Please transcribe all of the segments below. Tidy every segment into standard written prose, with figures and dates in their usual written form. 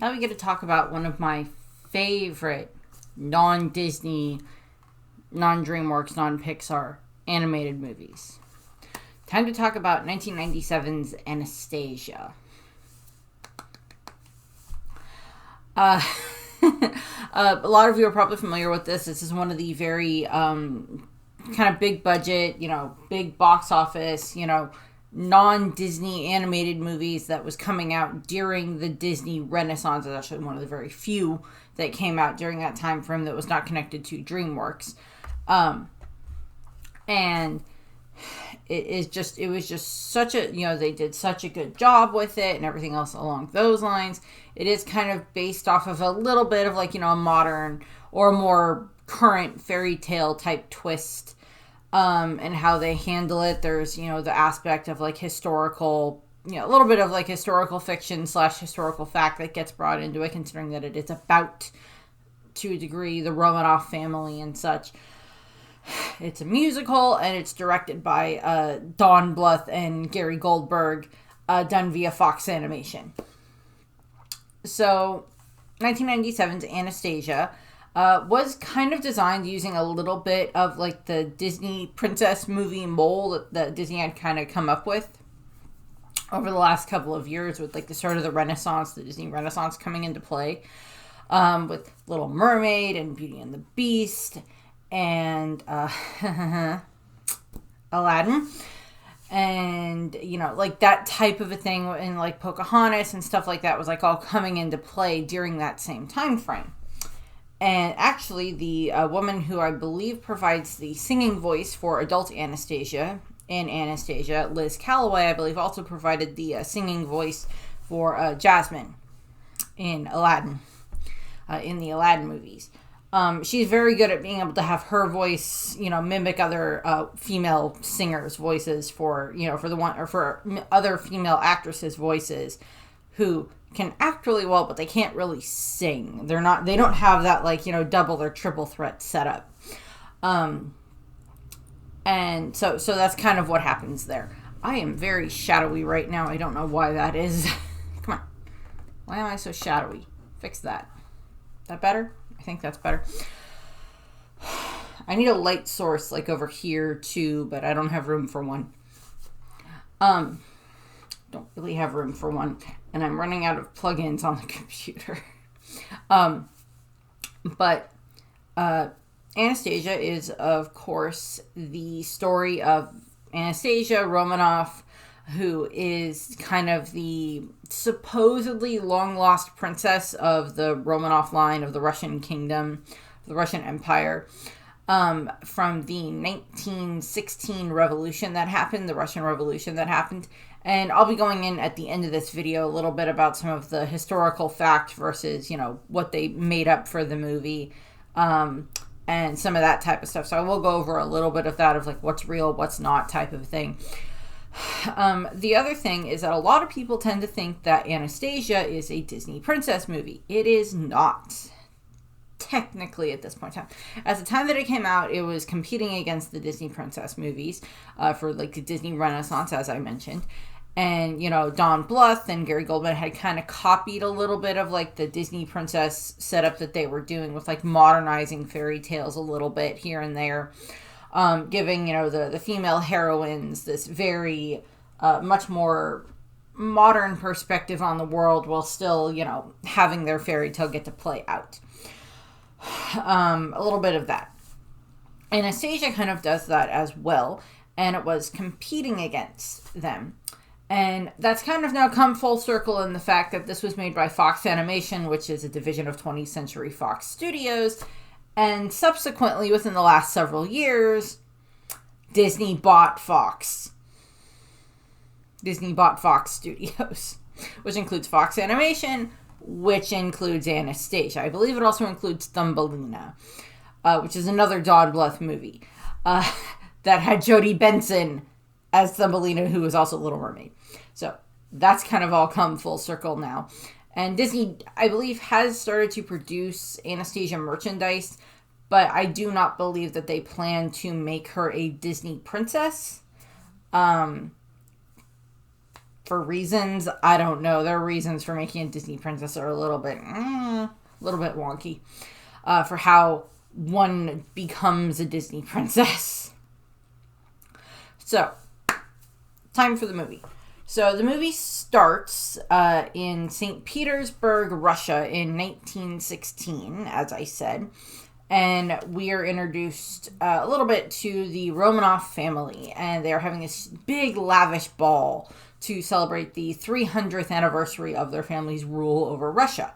Now we get to talk about one of my favorite non-Disney, non-DreamWorks, non-Pixar animated movies. Time to talk about 1997's Anastasia. A lot of you are probably familiar with this. This is one of the very kind of big budget, big box office, non-Disney animated movies that was coming out during the Disney Renaissance. It's actually one of the very few that came out during that time frame that was not connected to DreamWorks. And it was just such a, they did such a good job with it and everything else along those lines. It is kind of based off of a little bit of a modern or more current fairy tale type twist, and how they handle it. There's, the aspect of historical, a little bit of historical fiction / historical fact that gets brought into it, considering that it is about, to a degree, the Romanov family and such. It's a musical, and it's directed by Don Bluth and Gary Goldberg, done via Fox Animation. So, 1997's Anastasia was kind of designed using a little bit of the Disney princess movie mold that Disney had kind of come up with over the last couple of years, with the start of the Renaissance, the Disney Renaissance coming into play, with Little Mermaid and Beauty and the Beast and Aladdin. And, that type of a thing, and Pocahontas and stuff like that was all coming into play during that same time frame. And actually, the woman who I believe provides the singing voice for adult Anastasia in Anastasia, Liz Calloway, I believe also provided the singing voice for Jasmine in Aladdin, in the Aladdin movies. She's very good at being able to have her voice, mimic other female singers' voices for other female actresses' voices who can act really well, but they can't really sing. They don't have that double or triple threat setup. And so that's kind of what happens there. I am very shadowy right now. I don't know why that is. Come on. Why am I so shadowy? Fix that. Is that better? I think that's better. I need a light source over here too, but I don't have room for one. Don't really have room for one, and I'm running out of plugins on the computer. But Anastasia is, of course, the story of Anastasia Romanov, who is kind of the supposedly long-lost princess of the Romanov line of the Russian kingdom, the Russian Empire, from the 1916 revolution that happened, the Russian Revolution that happened. And I'll be going in at the end of this video a little bit about some of the historical fact versus, what they made up for the movie, and some of that type of stuff. So I will go over a little bit of that, of what's real, what's not type of thing. The other thing is that a lot of people tend to think that Anastasia is a Disney princess movie. It is not. Technically, at this point in time. At the time that it came out, it was competing against the Disney princess movies for the Disney Renaissance, as I mentioned. And, Don Bluth and Gary Goldberg had kind of copied a little bit of the Disney princess setup that they were doing with modernizing fairy tales a little bit here and there. Giving, the female heroines this very much more modern perspective on the world while still, having their fairy tale get to play out. A little bit of that. Anastasia kind of does that as well, and it was competing against them. And that's kind of now come full circle in the fact that this was made by Fox Animation, which is a division of 20th Century Fox Studios. And subsequently, within the last several years, Disney bought Fox. Disney bought Fox Studios, which includes Fox Animation, which includes Anastasia. I believe it also includes Thumbelina, which is another Don Bluth movie that had Jodie Benson as Thumbelina, who was also Little Mermaid. So that's kind of all come full circle now. And Disney, I believe, has started to produce Anastasia merchandise, but I do not believe that they plan to make her a Disney princess. for reasons. I don't know. Their reasons for making a Disney princess are a little bit wonky for how one becomes a Disney princess. So, time for the movie. So the movie starts in St. Petersburg, Russia in 1916, as I said. And we are introduced a little bit to the Romanov family. And they're having this big, lavish ball to celebrate the 300th anniversary of their family's rule over Russia.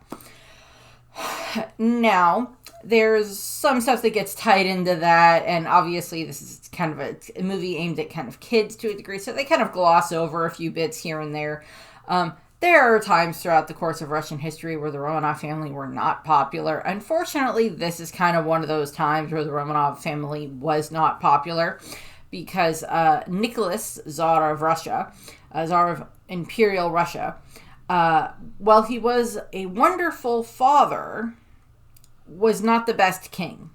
Now, there's some stuff that gets tied into that, and obviously this is kind of a movie aimed at kind of kids to a degree, so they kind of gloss over a few bits here and there. There are times throughout the course of Russian history where the Romanov family were not popular. Unfortunately, this is kind of one of those times where the Romanov family was not popular, because Nicholas, Tsar of Russia, Tsar of Imperial Russia, while he was a wonderful father, was not the best king.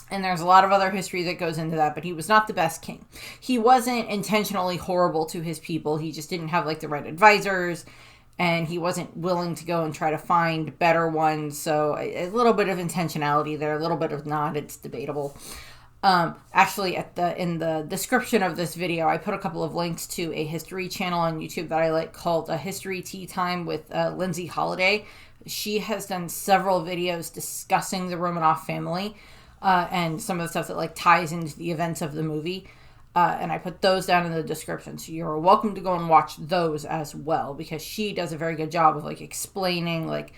And there's a lot of other history that goes into that, but he was not the best king. He wasn't intentionally horrible to his people. He just didn't have, like, the right advisors, and he wasn't willing to go and try to find better ones. So a little bit of intentionality there, a little bit of not. It's debatable. Actually, in the description of this video, I put a couple of links to a history channel on YouTube that I like called History Tea Time with Lindsay Holiday. She has done several videos discussing the Romanov family and some of the stuff that like ties into the events of the movie. And I put those down in the description, so you're welcome to go and watch those as well, because she does a very good job of like explaining like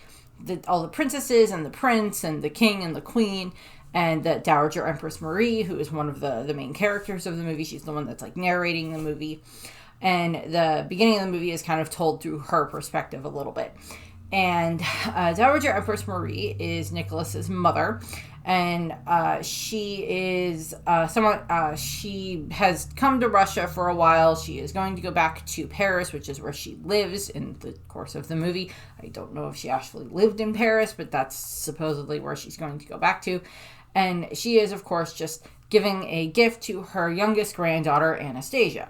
all the princesses and the prince and the king and the queen. And the Dowager Empress Marie, who is one of the main characters of the movie. She's the one that's like narrating the movie. And the beginning of the movie is kind of told through her perspective a little bit. And Dowager Empress Marie is Nicholas's mother. And she is she has come to Russia for a while. She is going to go back to Paris, which is where she lives in the course of the movie. I don't know if she actually lived in Paris, but that's supposedly where she's going to go back to. And she is, of course, just giving a gift to her youngest granddaughter, Anastasia.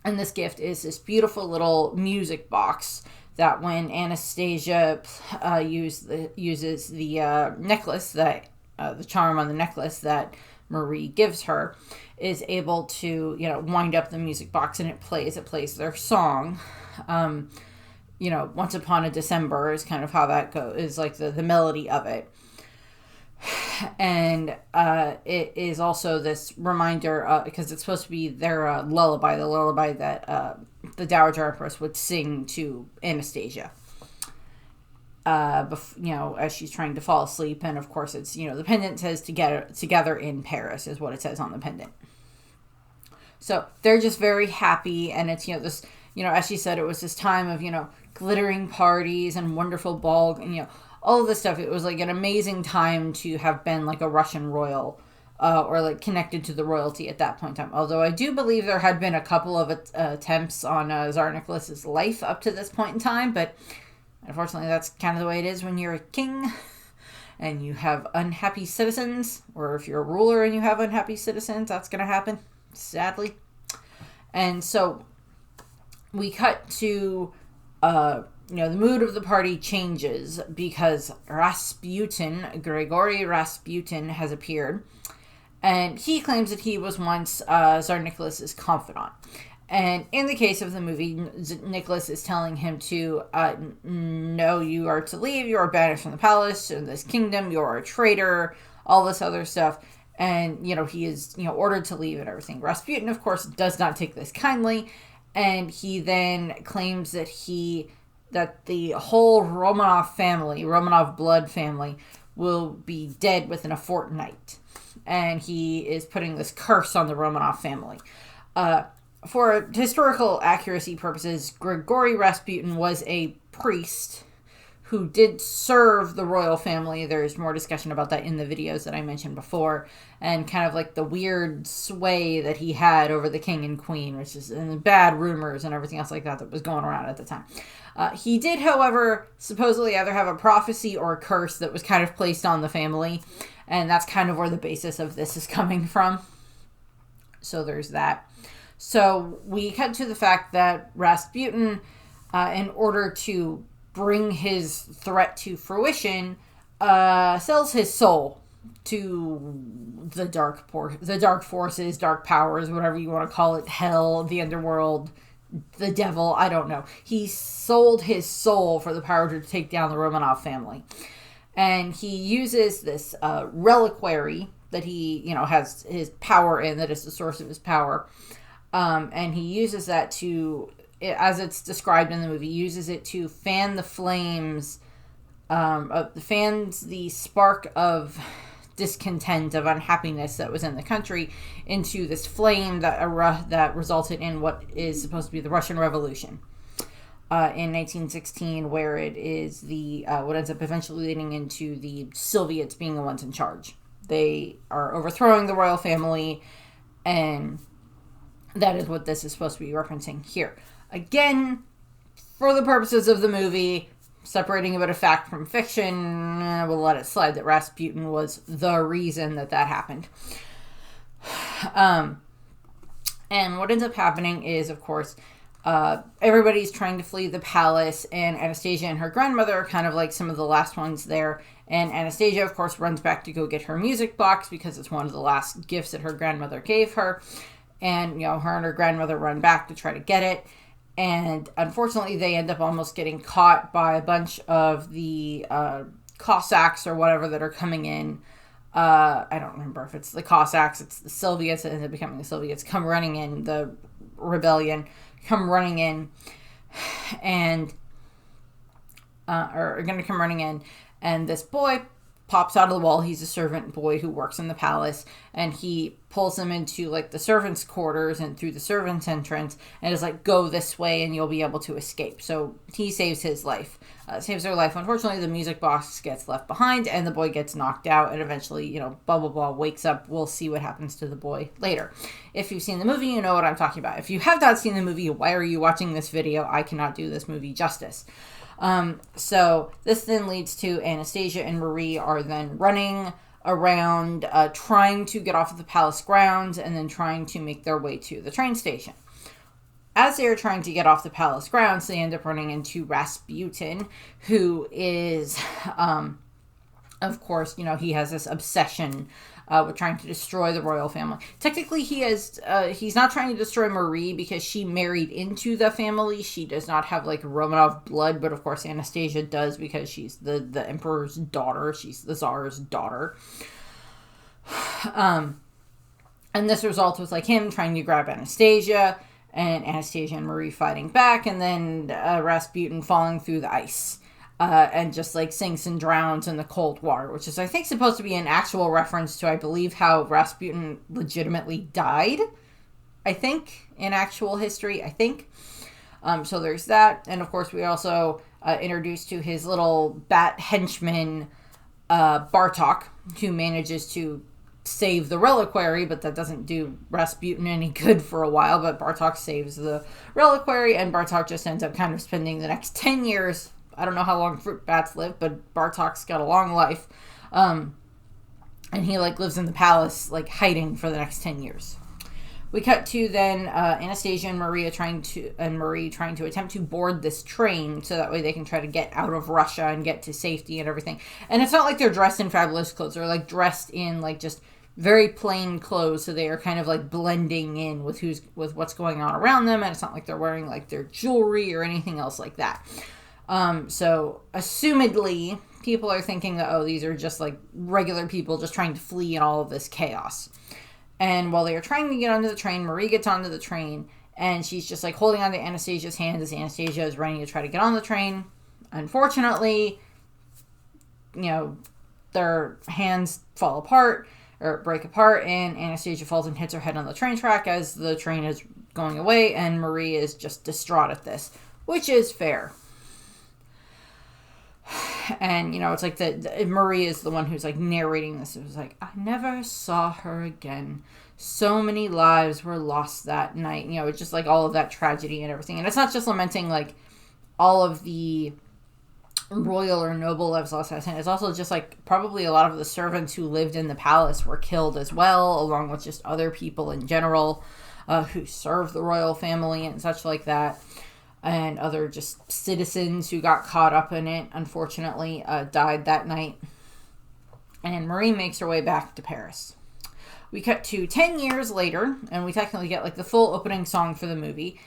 And this gift is this beautiful little music box that when Anastasia uses the necklace, that the charm on the necklace that Marie gives her, is able to, wind up the music box and it plays their song. Once Upon a December is kind of how that goes, is like the melody of it. And it is also this reminder, because it's supposed to be their lullaby, the lullaby that the Dowager Empress would sing to Anastasia, as she's trying to fall asleep. And of course, it's, the pendant says together in Paris is what it says on the pendant. So they're just very happy, and it's, this, as she said, it was this time of, glittering parties and wonderful ball, and, all of this stuff. It was like an amazing time to have been like a Russian royal, or like connected to the royalty at that point in time. Although I do believe there had been a couple of attempts on Tsar Nicholas's life up to this point in time, but unfortunately that's kind of the way it is when you're a king and you have unhappy citizens, or if you're a ruler and you have unhappy citizens, that's going to happen, sadly. And so we cut to the mood of the party changes because Grigory Rasputin has appeared, and he claims that he was once Tsar Nicholas's confidant. And in the case of the movie, Nicholas is telling him to, no, you are to leave, you are banished from the palace and this kingdom, you are a traitor, all this other stuff. And, he is, ordered to leave and everything. Rasputin, of course, does not take this kindly, and he then claims that the whole Romanov blood family, will be dead within a fortnight. And he is putting this curse on the Romanov family. For historical accuracy purposes, Grigory Rasputin was a priest who did serve the royal family. There's more discussion about that in the videos that I mentioned before, and kind of like the weird sway that he had over the king and queen, which is and the bad rumors and everything else like that was going around at the time. He did, however, supposedly either have a prophecy or a curse that was kind of placed on the family, and that's kind of where the basis of this is coming from. So there's that. So we cut to the fact that Rasputin, in order to bring his threat to fruition, sells his soul to the dark forces, dark powers, whatever you want to call it, hell, the underworld, the devil, I don't know. He sold his soul for the power to take down the Romanov family. And he uses this reliquary that he, has his power in, that is the source of his power. And he uses that to, as it's described in the movie, uses it to fan the flames, fans the spark of discontent, of unhappiness that was in the country into this flame that resulted in what is supposed to be the Russian Revolution in 1916, where it is the what ends up eventually leading into the Soviets being the ones in charge. They are overthrowing the royal family, and that is what this is supposed to be referencing here. Again, for the purposes of the movie, separating a bit of fact from fiction, we'll let it slide that Rasputin was the reason that happened. And what ends up happening is, of course, everybody's trying to flee the palace, and Anastasia and her grandmother are kind of like some of the last ones there. And Anastasia, of course, runs back to go get her music box because it's one of the last gifts that her grandmother gave her. And, her and her grandmother run back to try to get it. And unfortunately, they end up almost getting caught by a bunch of the Cossacks or whatever that are coming in. I don't remember if it's the Cossacks, it's the Soviets that end up becoming the Soviets, come running in, the rebellion, come running in, and, are going to come running in, and this boy pops out of the wall. He's a servant boy who works in the palace, and he pulls them into like the servants' quarters and through the servants' entrance, and is like, go this way and you'll be able to escape. So he saves his life, saves their life. Unfortunately, the music box gets left behind, and the boy gets knocked out, and eventually, blah, blah, blah, wakes up. We'll see what happens to the boy later. If you've seen the movie, you know what I'm talking about. If you have not seen the movie, why are you watching this video? I cannot do this movie justice. So this then leads to Anastasia and Marie are then running around, trying to get off of the palace grounds and then trying to make their way to the train station. As they are trying to get off the palace grounds, they end up running into Rasputin, who is, of course, he has this obsession with trying to destroy the royal family. Technically, he's not trying to destroy Marie because she married into the family. She does not have, Romanov blood, but of course Anastasia does because she's the emperor's daughter. She's the Tsar's daughter. And this results with, him trying to grab Anastasia, and Anastasia and Marie fighting back, and then Rasputin falling through the ice. And just sinks and drowns in the cold water, which is, I think, supposed to be an actual reference to, I believe, how Rasputin legitimately died, I think, in actual history, I think. So there's that. And, of course, we also introduced to his little bat henchman, Bartok, who manages to save the reliquary, but that doesn't do Rasputin any good for a while. But Bartok saves the reliquary, and Bartok just ends up kind of spending the next 10 years... I don't know how long fruit bats live, but Bartok's got a long life. And he, lives in the palace, hiding for the next 10 years. We cut to then Anastasia and Marie trying to attempt to board this train so that way they can try to get out of Russia and get to safety and everything. And it's not like they're dressed in fabulous clothes. They're, dressed in, just very plain clothes, so they are kind of, blending in with what's going on around them, and it's not like they're wearing, their jewelry or anything else like that. So, assumedly, people are thinking that, these are just, regular people just trying to flee in all of this chaos. And while they are trying to get onto the train, Marie gets onto the train, and she's just, holding on to Anastasia's hand as Anastasia is running to try to get on the train. Unfortunately, their hands fall apart, or break apart, and Anastasia falls and hits her head on the train track as the train is going away, and Marie is just distraught at this, which is fair. And, it's Marie is the one who's, narrating this. It was I never saw her again. So many lives were lost that night. It's just, all of that tragedy and everything. And it's not just lamenting, all of the royal or noble lives lost that night. It's also just, probably a lot of the servants who lived in the palace were killed as well, along with just other people in general. who served the royal family and such like that. And other just citizens who got caught up in it, unfortunately, died that night. And Marie makes her way back to Paris. We cut to 10 years later, and we technically get like the full opening song for the movie.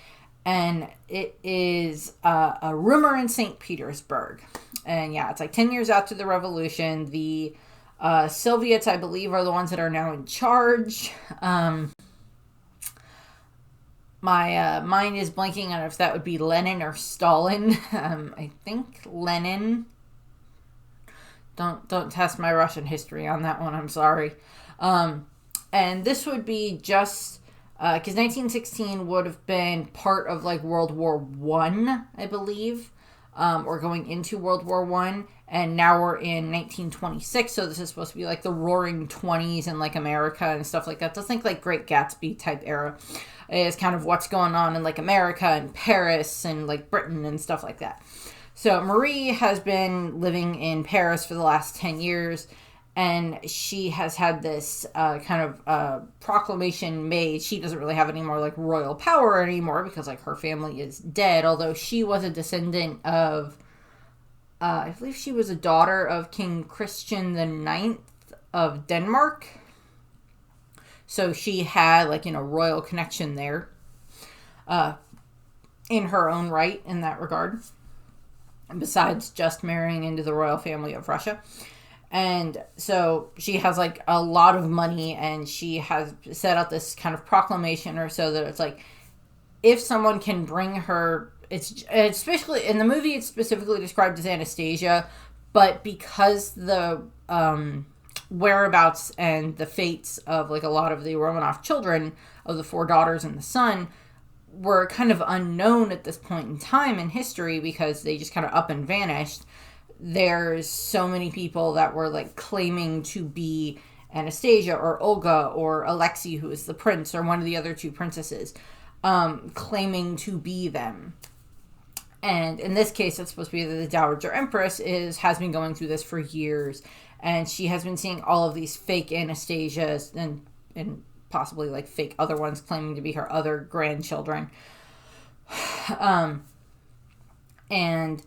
And it is a rumor in St. Petersburg. And yeah, it's like 10 years after the revolution. The Soviets, I believe, are the ones that are now in charge. My mind is blanking on if that would be Lenin or Stalin. I think Lenin. Don't test my Russian history on that one. I'm sorry. And this would be just because 1916 would have been part of like World War One, I believe, or going into World War One. And now we're in 1926, so this is supposed to be like the Roaring '20s in like America and stuff like that. Just think like Great Gatsby type era is kind of what's going on in like America and Paris and like Britain and stuff like that. So Marie has been living in Paris for the last 10 years, and she has had this kind of proclamation made. She doesn't really have any more like royal power anymore because like her family is dead, although she was a descendant of I believe she was a daughter of King Christian the Ninth of Denmark. So she had like, royal connection there in her own right in that regard. Besides just marrying into the royal family of Russia. And so she has like a lot of money, and she has set out this kind of proclamation or so that it's like, if someone can bring her, it's basically, in the movie it's specifically described as Anastasia, but because the whereabouts and the fates of like a lot of the Romanov children, of the 4 daughters and the son, were kind of unknown at this point in time in history because they just kind of up and vanished. There's so many people that were like claiming to be Anastasia or Olga or Alexei, who is the prince, or one of the other 2 princesses, claiming to be them. And in this case, it's supposed to be that the Dowager Empress has been going through this for years, and she has been seeing all of these fake Anastasias and possibly like fake other ones claiming to be her other grandchildren. And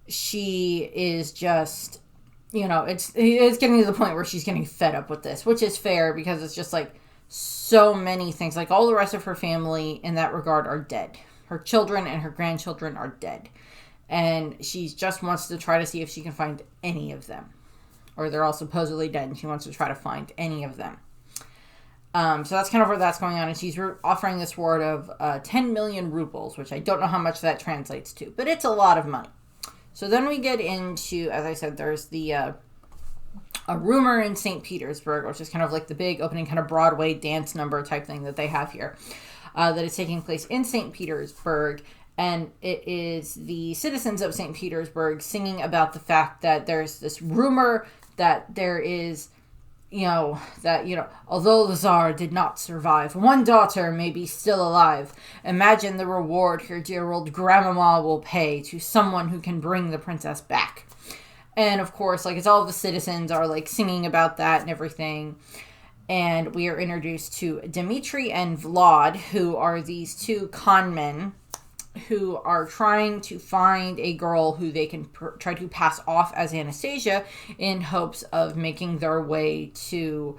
she is just, it's getting to the point where she's getting fed up with this, which is fair because it's just like so many things. Like all the rest of her family in that regard are dead. Her children and her grandchildren are dead. And she just wants to try to see if she can find any of them. Or they're all supposedly dead, and she wants to try to find any of them. So that's kind of where that's going on, and she's offering this reward of 10 million rubles, which I don't know how much that translates to, but it's a lot of money. So then we get into, as I said, there's the a rumor in St. Petersburg, which is kind of like the big opening kind of Broadway dance number type thing that they have here, that is taking place in St. Petersburg, and it is the citizens of St. Petersburg singing about the fact that there's this rumor that there is, although the Tsar did not survive, one daughter may be still alive. Imagine the reward your dear old grandmama will pay to someone who can bring the princess back. And of course, like, it's all the citizens are like singing about that and everything. And we are introduced to Dmitri and Vlad, who are these 2 con men who are trying to find a girl who they can try to pass off as Anastasia in hopes of making their way to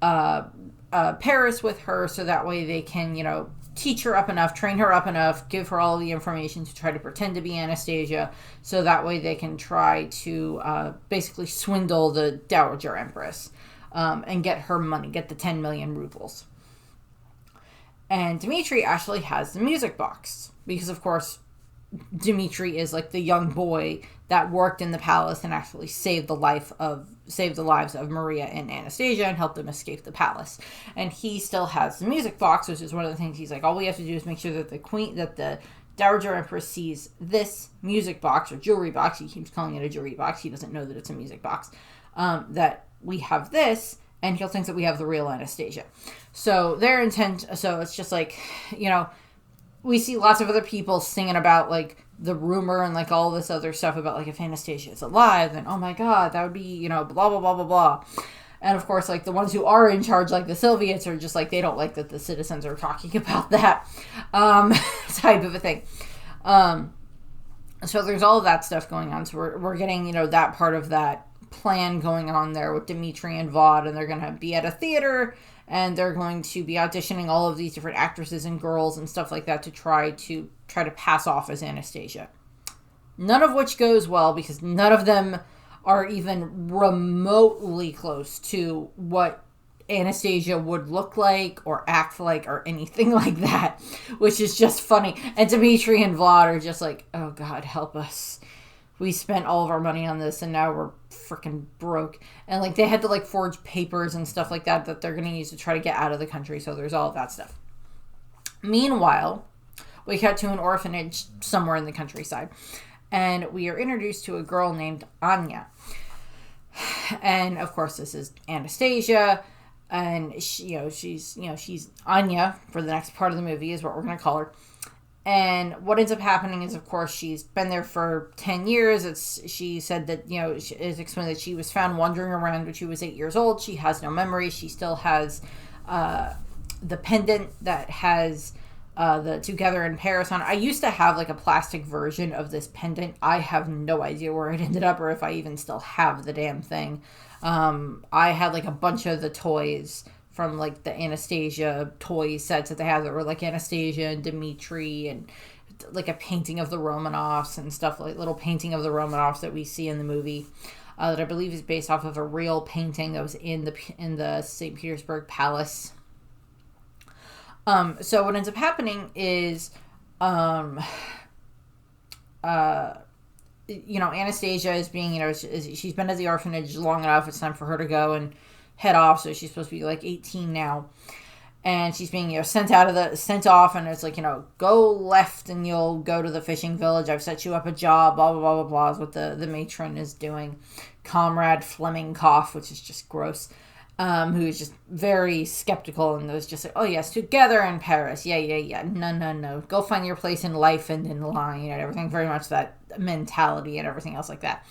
Paris with her, so that way they can, teach her up enough, train her up enough, give her all the information to try to pretend to be Anastasia, so that way they can try to basically swindle the Dowager Empress and get her money, get the 10 million rubles. And Dmitri actually has the music box because, of course, Dmitri is like the young boy that worked in the palace and actually saved the lives of Maria and Anastasia and helped them escape the palace. And he still has the music box, which is one of the things he's like, all we have to do is make sure that the Dowager Empress sees this music box or jewelry box. He keeps calling it a jewelry box. He doesn't know that it's a music box. That we have this, and he'll think that we have the real Anastasia. So their intent, so it's just like, we see lots of other people singing about like the rumor and like all this other stuff about like if Anastasia is alive, then oh my god, that would be, blah, blah, blah, blah, blah. And of course, like, the ones who are in charge, like the Soviets, are just like, they don't like that the citizens are talking about that type of a thing. So there's all of that stuff going on. So we're getting, you know, that part of that plan going on there with Dmitri and Vaude, and they're going to be at a theater, and they're going to be auditioning all of these different actresses and girls and stuff like that to try to pass off as Anastasia. None of which goes well, because none of them are even remotely close to what Anastasia would look like or act like or anything like that, which is just funny. And Dmitri and Vlad are just like, oh God, help us. We spent all of our money on this and now we're freaking broke. And like, they had to like forge papers and stuff like that they're going to use to try to get out of the country. So there's all of that stuff. Meanwhile, we cut to an orphanage somewhere in the countryside, and we are introduced to a girl named Anya. And of course, this is Anastasia, and she's Anya for the next part of the movie is what we're going to call her. And what ends up happening is, of course, she's been there for 10 years. She said that, it's explained that she was found wandering around when she was 8 years old. She has no memory. She still has the pendant that has the Together in Paris on. I used to have like a plastic version of this pendant. I have no idea where it ended up or if I even still have the damn thing. I had like a bunch of the toys from like the Anastasia toy sets that they have that were like Anastasia and Dmitri, and like a painting of the Romanovs and stuff, like little painting of the Romanovs that we see in the movie, that I believe is based off of a real painting that was in the St. Petersburg Palace. So what ends up happening is, Anastasia is being, she's been at the orphanage long enough. It's time for her to go and head off. So she's supposed to be like 18 now, and she's being, sent off, and it's like, go left and you'll go to the fishing village. I've set you up a job, blah, blah, blah, blah, blah, is what the matron is doing. Comrade Flemingkoff, which is just gross. Who is just very skeptical and was just like, oh yes, Together in Paris. Yeah. No. Go find your place in life and in line, and everything. Very much that mentality and everything else like that.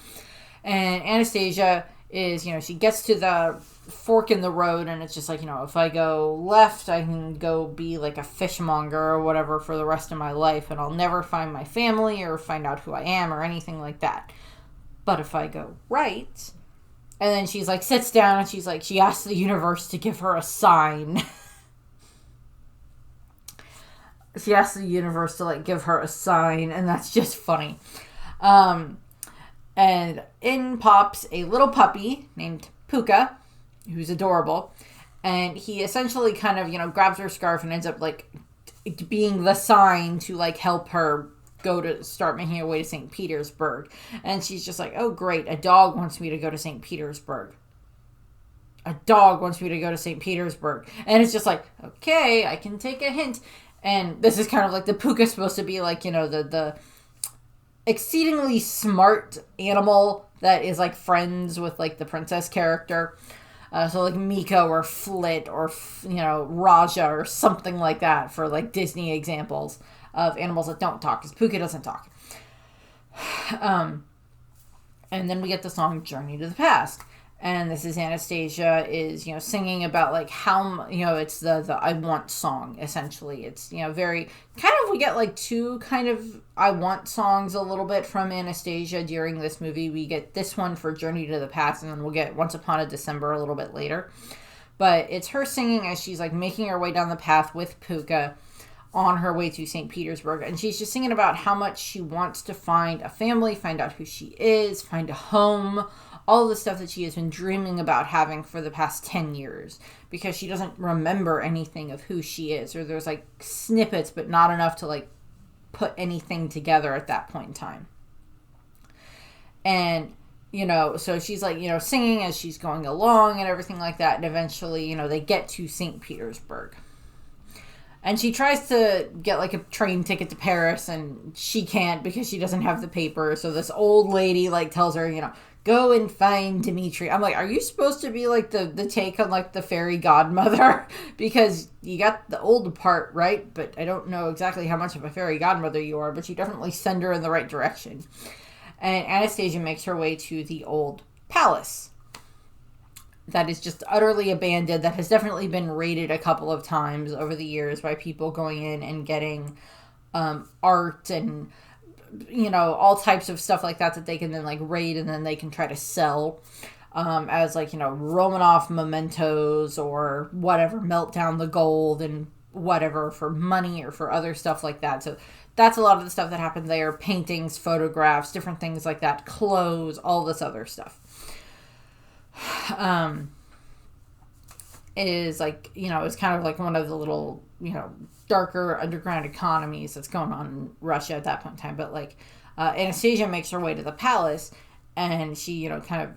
And Anastasia is, she gets to the fork in the road, and it's just like, if I go left, I can go be like a fishmonger or whatever for the rest of my life, and I'll never find my family or find out who I am or anything like that. But if I go right... And then she's like, sits down, and she's like, she asks the universe to give her a sign. She asks the universe to, like, give her a sign, and that's just funny. And in pops a little puppy named Puka, who's adorable. And he essentially kind of, grabs her scarf and ends up, like, being the sign to, like, help her go to start making her way to St. Petersburg. And she's just like, oh great, a dog wants me to go to St. Petersburg. A dog wants me to go to St. Petersburg. And it's just like, okay, I can take a hint. And this is kind of like, the Puka's supposed to be like, the exceedingly smart animal that is like friends with like the princess character. So like Miko or Flit or, Raja or something like that for like Disney examples of animals that don't talk, because Puka doesn't talk. And then we get the song Journey to the Past. And this is Anastasia is, singing about like how, it's the I Want song, essentially. It's, very, kind of, we get like two kind of I Want songs a little bit from Anastasia during this movie. We get this one for Journey to the Past, and then we'll get Once Upon a December a little bit later. But it's her singing as she's like making her way down the path with Puka on her way to St. Petersburg. And she's just singing about how much she wants to find a family, find out who she is, find a home, all of the stuff that she has been dreaming about having for the past 10 years, because she doesn't remember anything of who she is, or there's like snippets, but not enough to like put anything together at that point in time. And, so she's like, singing as she's going along and everything like that. And eventually, they get to St. Petersburg. And she tries to get, like, a train ticket to Paris, and she can't because she doesn't have the paper. So this old lady, like, tells her, go and find Dmitri. I'm like, are you supposed to be, like, the take on, like, the fairy godmother? Because you got the old part, right? But I don't know exactly how much of a fairy godmother you are, but you definitely send her in the right direction. And Anastasia makes her way to the old palace. that is just utterly abandoned, that has definitely been raided a couple of times over the years by people going in and getting art and, all types of stuff like that they can then like raid and then they can try to sell as like, Romanov mementos or whatever, melt down the gold and whatever for money or for other stuff like that. So that's a lot of the stuff that happened there. Paintings, photographs, different things like that, clothes, all this other stuff. Is like, it's kind of like one of the little, darker underground economies that's going on in Russia at that point in time. But like, Anastasia makes her way to the palace and she, kind of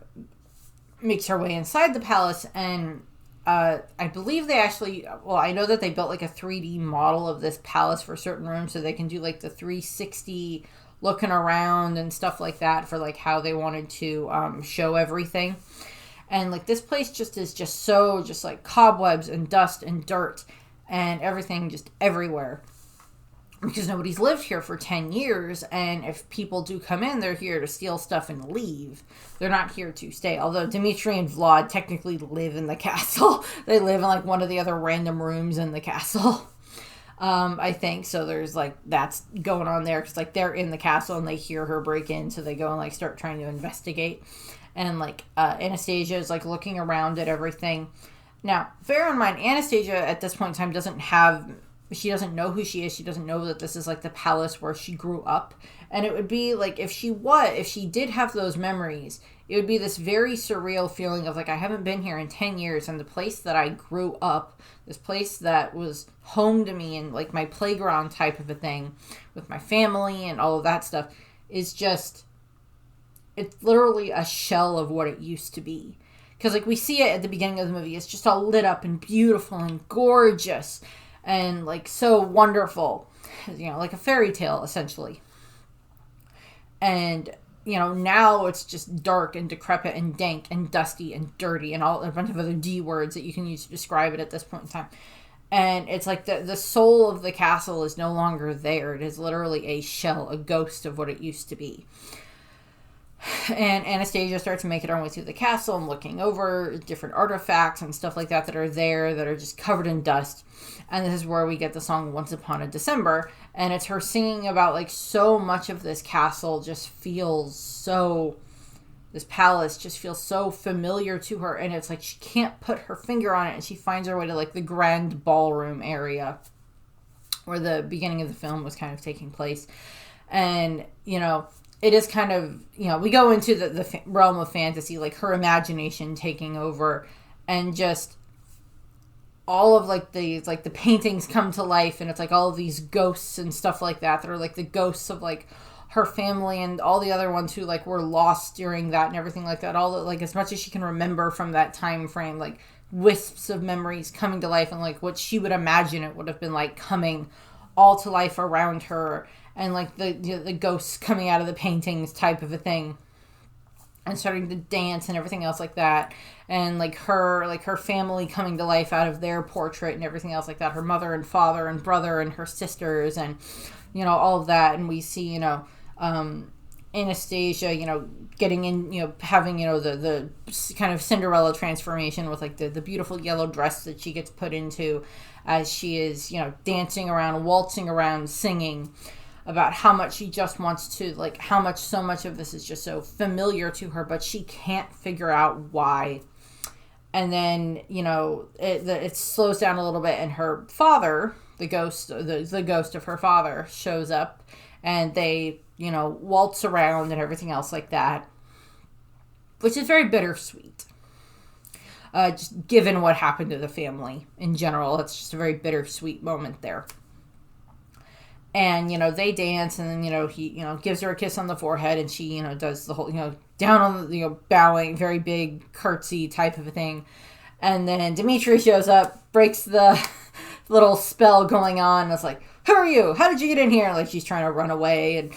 makes her way inside the palace. And I believe they actually, I know that they built like a 3D model of this palace for certain rooms so they can do like the 360 looking around and stuff like that for like how they wanted to show everything. And like this place is so like cobwebs and dust and dirt and everything just everywhere. Because nobody's lived here for 10 years. And if people do come in, they're here to steal stuff and leave. They're not here to stay. Although Dmitri and Vlad technically live in the castle. They live in like one of the other random rooms in the castle. I think. So there's like, that's going on there. Because like they're in the castle and they hear her break in. So they go and like start trying to investigate. And like Anastasia is like looking around at everything. Now, bear in mind, Anastasia at this point in time she doesn't know who she is. She doesn't know that this is like the palace where she grew up. And it would be like if she did have those memories, it would be this very surreal feeling of like, I haven't been here in 10 years and the place that I grew up, this place that was home to me and like my playground type of a thing with my family and all of that stuff is just, it's literally a shell of what it used to be. Because like we see it at the beginning of the movie, it's just all lit up and beautiful and gorgeous and like so wonderful, like a fairy tale essentially. And now it's just dark and decrepit and dank and dusty and dirty and a bunch of other D words that you can use to describe it at this point in time. And it's like the soul of the castle is no longer there. It is literally a shell, a ghost of what it used to be. And Anastasia starts making her way through the castle and looking over different artifacts and stuff like that are there that are just covered in dust. And this is where we get the song Once Upon a December. And it's her singing about like so much of this castle just feels so... This palace just feels so familiar to her. And it's like she can't put her finger on it. And she finds her way to like the grand ballroom area where the beginning of the film was kind of taking place. And, it is kind of, we go into the realm of fantasy, like her imagination taking over and just all of like the paintings come to life and it's like all of these ghosts and stuff like that are like the ghosts of like her family and all the other ones who like were lost during that and everything like that. All the, like as much as she can remember from that time frame, like wisps of memories coming to life and like what she would imagine it would have been like coming all to life around her. And like the ghosts coming out of the paintings type of a thing and starting to dance and everything else like that. And like her family coming to life out of their portrait and everything else like that. Her mother and father and brother and her sisters and, all of that. And we see, Anastasia, getting in, having, the kind of Cinderella transformation with like the beautiful yellow dress that she gets put into as she is, dancing around, waltzing around, singing about how much she just wants to, like, how much so much of this is just so familiar to her, but she can't figure out why. And then, it slows down a little bit, and her father, the ghost of her father, shows up, and they, waltz around and everything else like that, which is very bittersweet. Just given what happened to the family in general, it's just a very bittersweet moment there. And, they dance and then, he, gives her a kiss on the forehead and she, does the whole, down on the, bowing, very big curtsy type of a thing. And then Dmitri shows up, breaks the little spell going on. And it's like, who are you? How did you get in here? Like she's trying to run away and,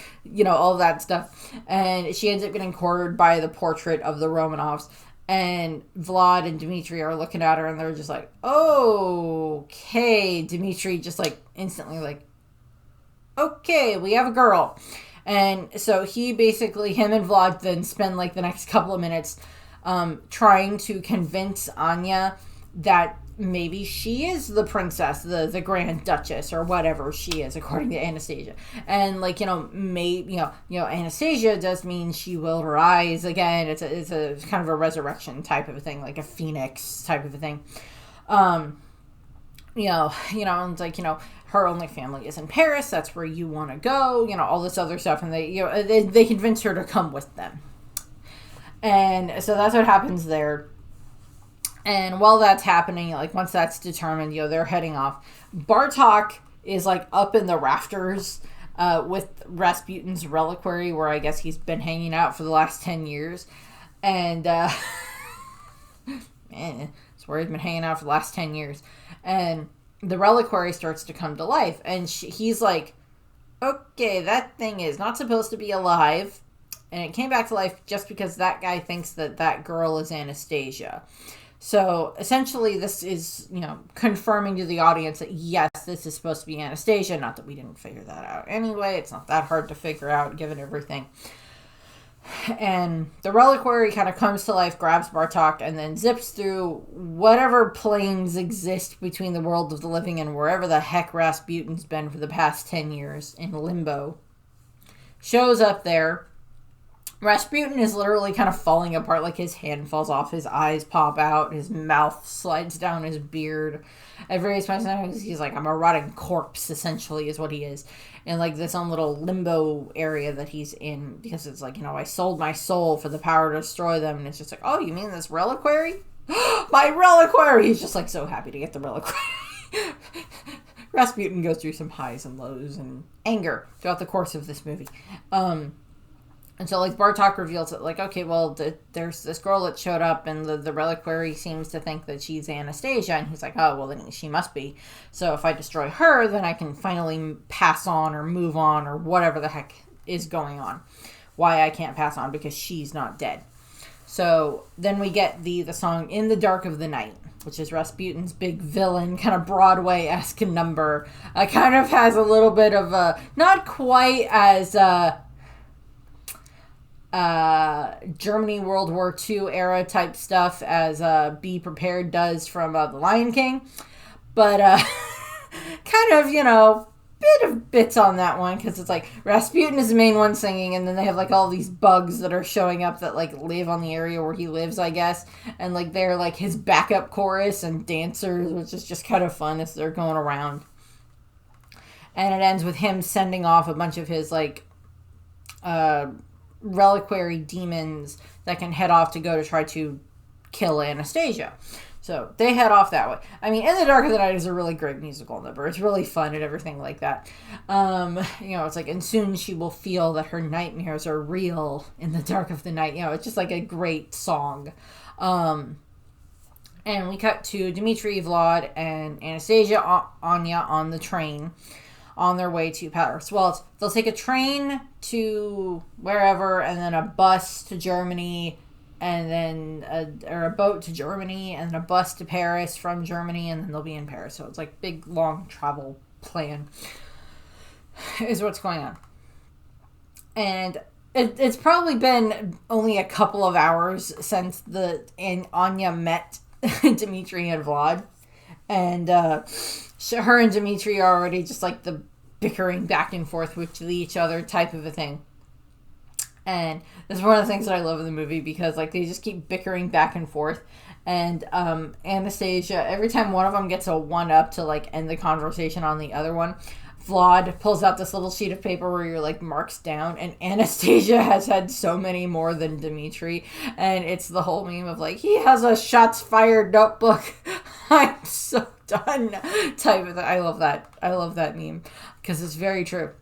all of that stuff. And she ends up getting cornered by the portrait of the Romanovs. And Vlad and Dmitri are looking at her and they're just like, oh, okay. Dmitri just like instantly like, okay, we have a girl. And so him and Vlad then spend like the next couple of minutes trying to convince Anya that maybe she is the princess, the Grand Duchess, or whatever she is, according to Anastasia. And, like, maybe, Anastasia does mean she will rise again. It's a kind of a resurrection type of a thing, like a phoenix type of a thing. And it's like, her only family is in Paris. That's where you want to go, all this other stuff. And they convince her to come with them. And so that's what happens there. And while that's happening, like, once that's determined, they're heading off. Bartok is, like, up in the rafters with Rasputin's reliquary, where I guess he's been hanging out for the last 10 years. And, man, it's where he's been hanging out for the last 10 years. And the reliquary starts to come to life. And he's like, okay, that thing is not supposed to be alive. And it came back to life just because that guy thinks that girl is Anastasia. So, essentially, this is, confirming to the audience that, yes, this is supposed to be Anastasia. Not that we didn't figure that out anyway. It's not that hard to figure out, given everything. And the reliquary kind of comes to life, grabs Bartok, and then zips through whatever planes exist between the world of the living and wherever the heck Rasputin's been for the past 10 years in limbo. Shows up there. Rasputin is literally kind of falling apart, like his hand falls off, his eyes pop out, his mouth slides down his beard. At various points in time, he's like, I'm a rotting corpse, essentially, is what he is. In, like, this own little limbo area that he's in, because it's like, I sold my soul for the power to destroy them, and it's just like, oh, you mean this reliquary? My reliquary! He's just, like, so happy to get the reliquary. Rasputin goes through some highs and lows and anger throughout the course of this movie. And so, like, Bartok reveals that, like, okay, well, there's this girl that showed up, and the reliquary seems to think that she's Anastasia, and he's like, oh, well, then she must be. So if I destroy her, then I can finally pass on or move on or whatever the heck is going on. Why I can't pass on, because she's not dead. So then we get the song In the Dark of the Night, which is Rasputin's big villain, kind of Broadway-esque number. Kind of has a little bit of a, not quite as, Germany World War II era type stuff as Be Prepared does from The Lion King, but kind of bits on that one, because it's like Rasputin is the main one singing, and then they have like all these bugs that are showing up that like live on the area where he lives, I guess, and like they're like his backup chorus and dancers, which is just kind of fun as they're going around. And it ends with him sending off a bunch of his like reliquary demons that can head off to go to try to kill Anastasia. So they head off that way. I mean, In the Dark of the Night is a really great musical number. It's really fun and everything like that. It's like, and soon she will feel that her nightmares are real in the dark of the night. It's just like a great song. And we cut to Dmitri, Vlad, and Anastasia, Anya on the train on their way to Paris. Well, they'll take a train to wherever, and then a bus to Germany, and then a boat to Germany, and then a bus to Paris from Germany, and then they'll be in Paris. So it's like big, long travel plan is what's going on. And it's probably been only a couple of hours since Anya met Dmitri and Vlad. And her and Dmitri are already just like the bickering back and forth with each other type of a thing. And that's one of the things that I love in the movie, because like they just keep bickering back and forth. And Anastasia, every time one of them gets a one-up to like end the conversation on the other one, Vlad pulls out this little sheet of paper where you're like marks down, and Anastasia has had so many more than Dmitri, and it's the whole meme of like, he has a shots fired notebook. I'm so done type of thing. I love that meme because it's very true.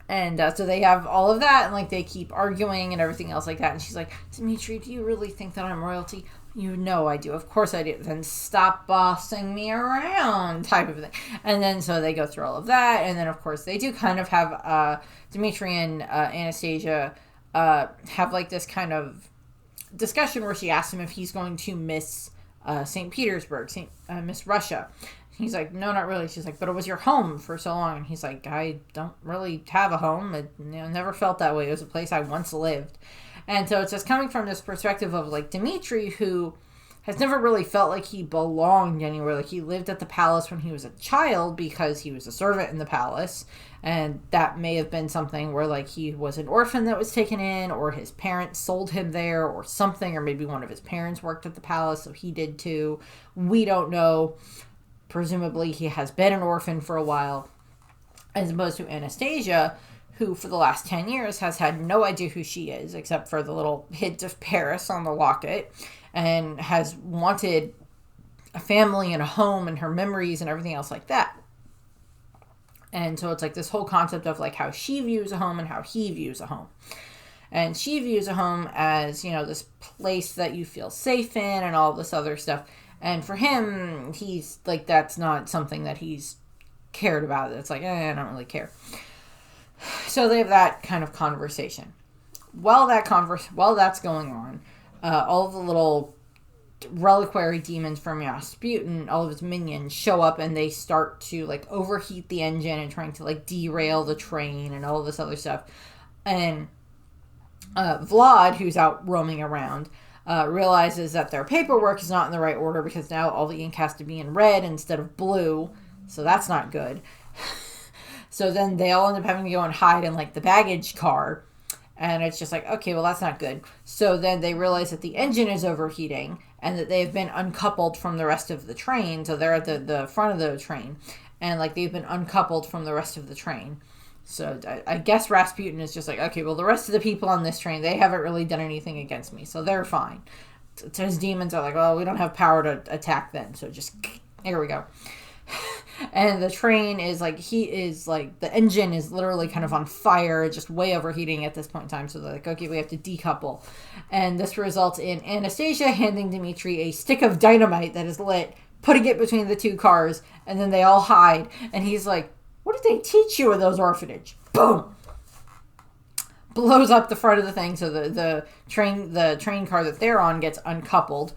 And so they have all of that, and like they keep arguing and everything else like that. And she's like, Dmitri, do you really think that I'm royalty? You know I do. Of course I do. Then stop bossing me around type of thing. And then so they go through all of that. And then, of course, they do kind of have Dmitri and Anastasia have like this kind of discussion where she asks him if he's going to miss St. Petersburg, miss Russia. He's like, no, not really. She's like, but it was your home for so long. And he's like, I don't really have a home. It never felt that way. It was a place I once lived. And so it's just coming from this perspective of like Dmitri, who has never really felt like he belonged anywhere. Like he lived at the palace when he was a child because he was a servant in the palace. And that may have been something where like he was an orphan that was taken in, or his parents sold him there or something, or maybe one of his parents worked at the palace, so he did too. We don't know. Presumably he has been an orphan for a while. As opposed to Anastasia, who for the last 10 years has had no idea who she is, except for the little hint of Paris on the locket, and has wanted a family and a home and her memories and everything else like that. And so it's like this whole concept of like how she views a home and how he views a home. And she views a home as, you know, this place that you feel safe in and all this other stuff. And for him, he's like, that's not something that he's cared about. It's like, I don't really care. So they have that kind of conversation. While that's going on, all of the little reliquary demons from Rasputin, all of his minions, show up and they start to like overheat the engine and trying to like derail the train and all this other stuff. And Vlad, who's out roaming around, realizes that their paperwork is not in the right order because now all the ink has to be in red instead of blue. So that's not good. So then they all end up having to go and hide in like the baggage car. And it's just like, okay, well, that's not good. So then they realize that the engine is overheating and that they've been uncoupled from the rest of the train. So they're at the front of the train. And like they've been uncoupled from the rest of the train. So I guess Rasputin is just like, okay, well, the rest of the people on this train, they haven't really done anything against me. So they're fine. So his demons are like, well, we don't have power to attack them. So just, here we go. And the train is like, the engine is literally kind of on fire, just way overheating at this point in time. So they're like, okay, we have to decouple. And this results in Anastasia handing Dmitri a stick of dynamite that is lit, putting it between the two cars, and then they all hide. And he's like, what did they teach you in those orphanage? Boom! Blows up the front of the thing, so the train car that they're on gets uncoupled.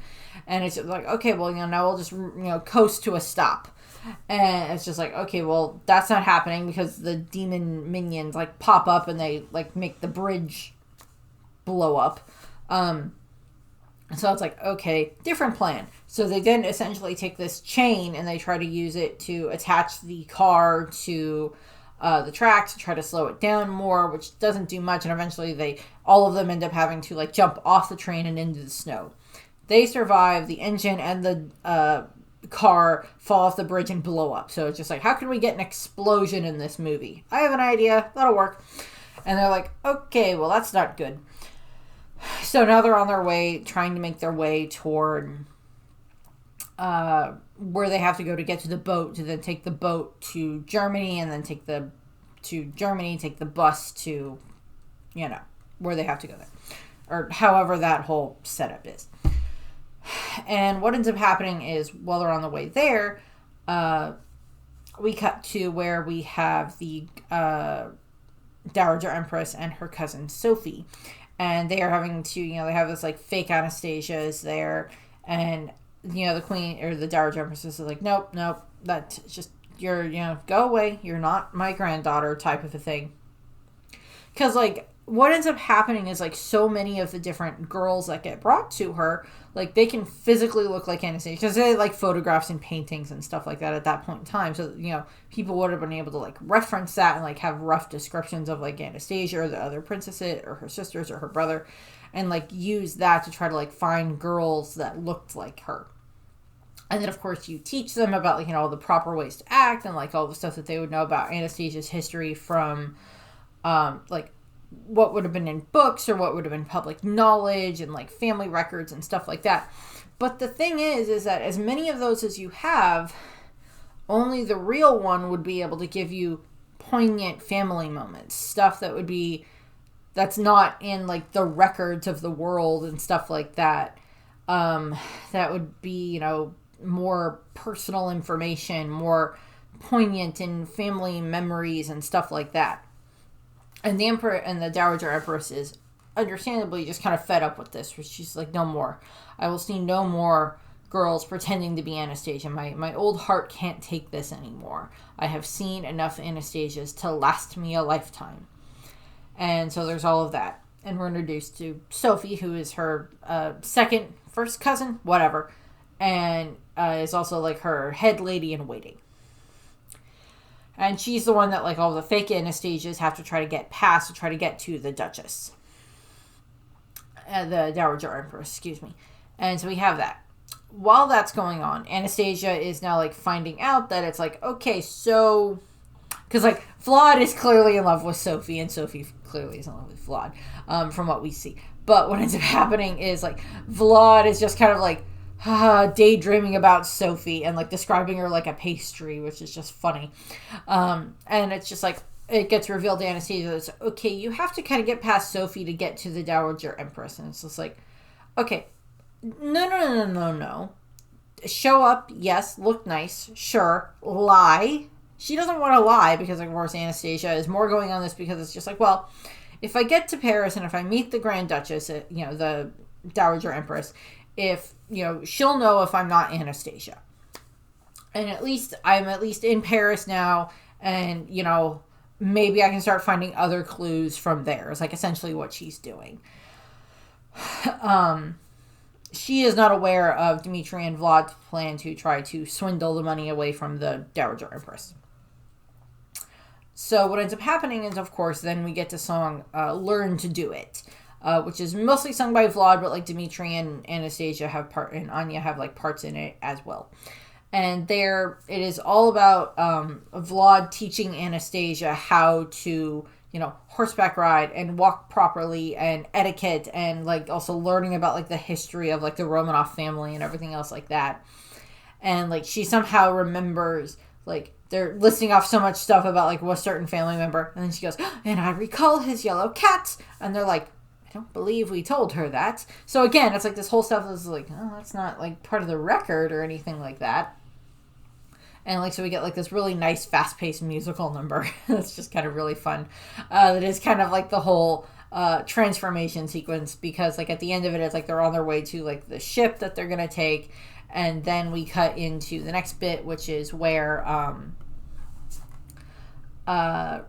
And it's like, okay, well, now we'll just, coast to a stop. And it's just like, okay, well, that's not happening because the demon minions like pop up and they like make the bridge blow up. So it's like, okay, different plan. So they then essentially take this chain and they try to use it to attach the car to the tracks to try to slow it down more, which doesn't do much. And eventually all of them end up having to like jump off the train and into the snow. They survive. The engine and the car fall off the bridge and blow up. So it's just like, how can we get an explosion in this movie? I have an idea. That'll work. And they're like, okay, well, that's not good. So now they're on their way, trying to make their way toward where they have to go to get to the boat, to then take the boat to Germany, and then take the bus to, where they have to go there. Or however that whole setup is. And what ends up happening is, while they're on the way there, we cut to where we have the Dowager Empress and her cousin Sophie. And they are having to, they have this like fake Anastasia is there. And, the queen or the Dowager Empress is like, nope, that's just, you're, go away. You're not my granddaughter type of a thing. Because like, what ends up happening is like so many of the different girls that get brought to her, like they can physically look like Anastasia because they like photographs and paintings and stuff like that at that point in time. So, people would have been able to like reference that and like have rough descriptions of like Anastasia or the other princesses or her sisters or her brother and like use that to try to like find girls that looked like her. And then, of course, you teach them about like, all the proper ways to act and like all the stuff that they would know about Anastasia's history from like what would have been in books or what would have been public knowledge and like family records and stuff like that. But the thing is that as many of those as you have, only the real one would be able to give you poignant family moments, stuff that's not in like the records of the world and stuff like that. That would be, more personal information, more poignant in family memories and stuff like that. And the Emperor and the Dowager Empress is understandably just kind of fed up with this. She's like, no more. I will see no more girls pretending to be Anastasia. My old heart can't take this anymore. I have seen enough Anastasias to last me a lifetime. And so there's all of that. and we're introduced to Sophie, who is her first cousin, whatever, and is also like her head lady in waiting. And she's the one that like all the fake Anastasias have to try to get past to try to get to the Duchess. The Dowager Empress, excuse me. And so we have that. While that's going on, Anastasia is now like finding out that it's like, okay, so... Because like Vlad is clearly in love with Sophie, and Sophie clearly is in love with Vlad, from what we see. But what ends up happening is like Vlad is just kind of like daydreaming about Sophie and like describing her like a pastry, which is just funny. And it's just like it gets revealed to Anastasia that it's okay, you have to kind of get past Sophie to get to the Dowager Empress. And it's just like, okay, no. Show up, yes, look nice, sure, lie. She doesn't want to lie because, of course, Anastasia is more going on this because it's just like, well, if I get to Paris and if I meet the Grand Duchess, the Dowager Empress, she'll know if I'm not Anastasia. And I'm at least in Paris now, and, maybe I can start finding other clues from there. It's like essentially what she's doing. She is not aware of Dmitri and Vlad's plan to try to swindle the money away from the Dowager Empress. So what ends up happening is, of course, then we get the song Learn to Do It, which is mostly sung by Vlad, but like Dmitri and Anastasia and Anya have like parts in it as well. And there it is all about Vlad teaching Anastasia how to, horseback ride and walk properly and etiquette, and like also learning about like the history of like the Romanov family and everything else like that. And like she somehow remembers, like, they're listing off so much stuff about like a certain family member, and then she goes, and I recall his yellow cat, and they're like, I don't believe we told her that. So again, it's like this whole stuff is like, oh, that's not like part of the record or anything like that. And like, so we get like this really nice fast-paced musical number that's just kind of really fun. That is kind of like the whole transformation sequence, because like at the end of it, it's like they're on their way to like the ship that they're gonna take. And then we cut into the next bit, which is where where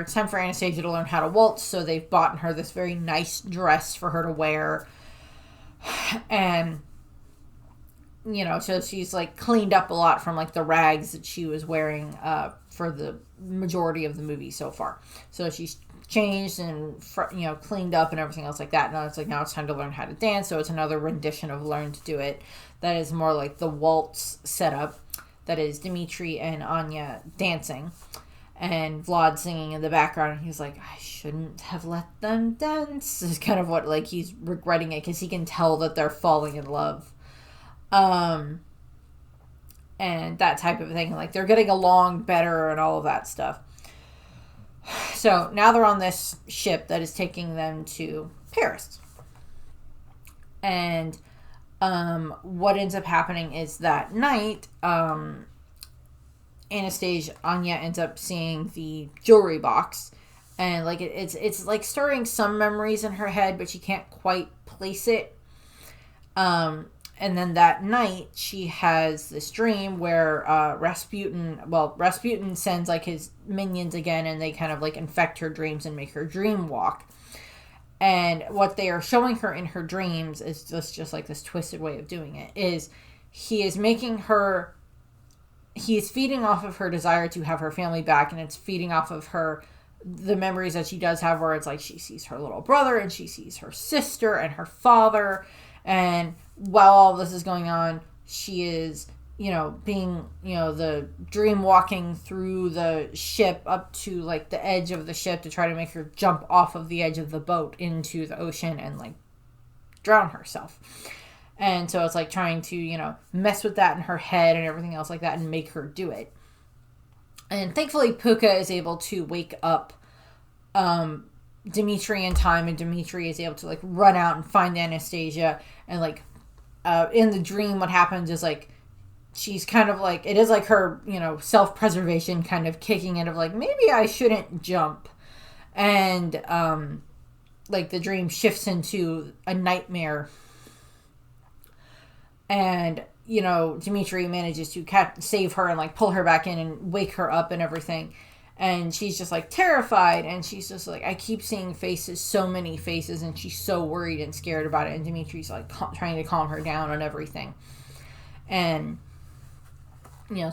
it's time for Anastasia to learn how to waltz. So they've bought her this very nice dress for her to wear, and so she's like cleaned up a lot from like the rags that she was wearing for the majority of the movie so far. So she's changed and cleaned up and everything else like that. Now it's time to learn how to dance. So it's another rendition of Learn to Do It that is more like the waltz setup, that is Dmitri and Anya dancing and Vlad singing in the background. And he's like, I shouldn't have let them dance. Is kind of what, like, he's regretting it because he can tell that they're falling in love, and that type of thing. Like, they're getting along better and all of that stuff. So now they're on this ship that is taking them to Paris. And what ends up happening is that night, Anya ends up seeing the jewelry box. And like it's like stirring some memories in her head, but she can't quite place it. And then that night, she has this dream where Rasputin sends like his minions again, and they kind of like infect her dreams and make her dream walk. And what they are showing her in her dreams is just like this twisted way of doing it, is he is feeding off of her desire to have her family back, and it's feeding off of the memories that she does have, where it's like she sees her little brother and she sees her sister and her father. And while all this is going on, she is, being, the dream walking through the ship up to like the edge of the ship to try to make her jump off of the edge of the boat into the ocean and like drown herself. And so it's like trying to, mess with that in her head and everything else like that and make her do it. And thankfully, Puka is able to wake up Dmitri in time, and Dmitri is able to like run out and find Anastasia. And like in the dream, what happens is like she's kind of like, it is like her self-preservation kind of kicking in of like, maybe I shouldn't jump. And like the dream shifts into a nightmare, and Dmitri manages to save her and like pull her back in and wake her up and everything. And she's just like terrified, and she's just like, I keep seeing faces, so many faces, and she's so worried and scared about it. And Dimitri's like trying to calm her down on everything. And,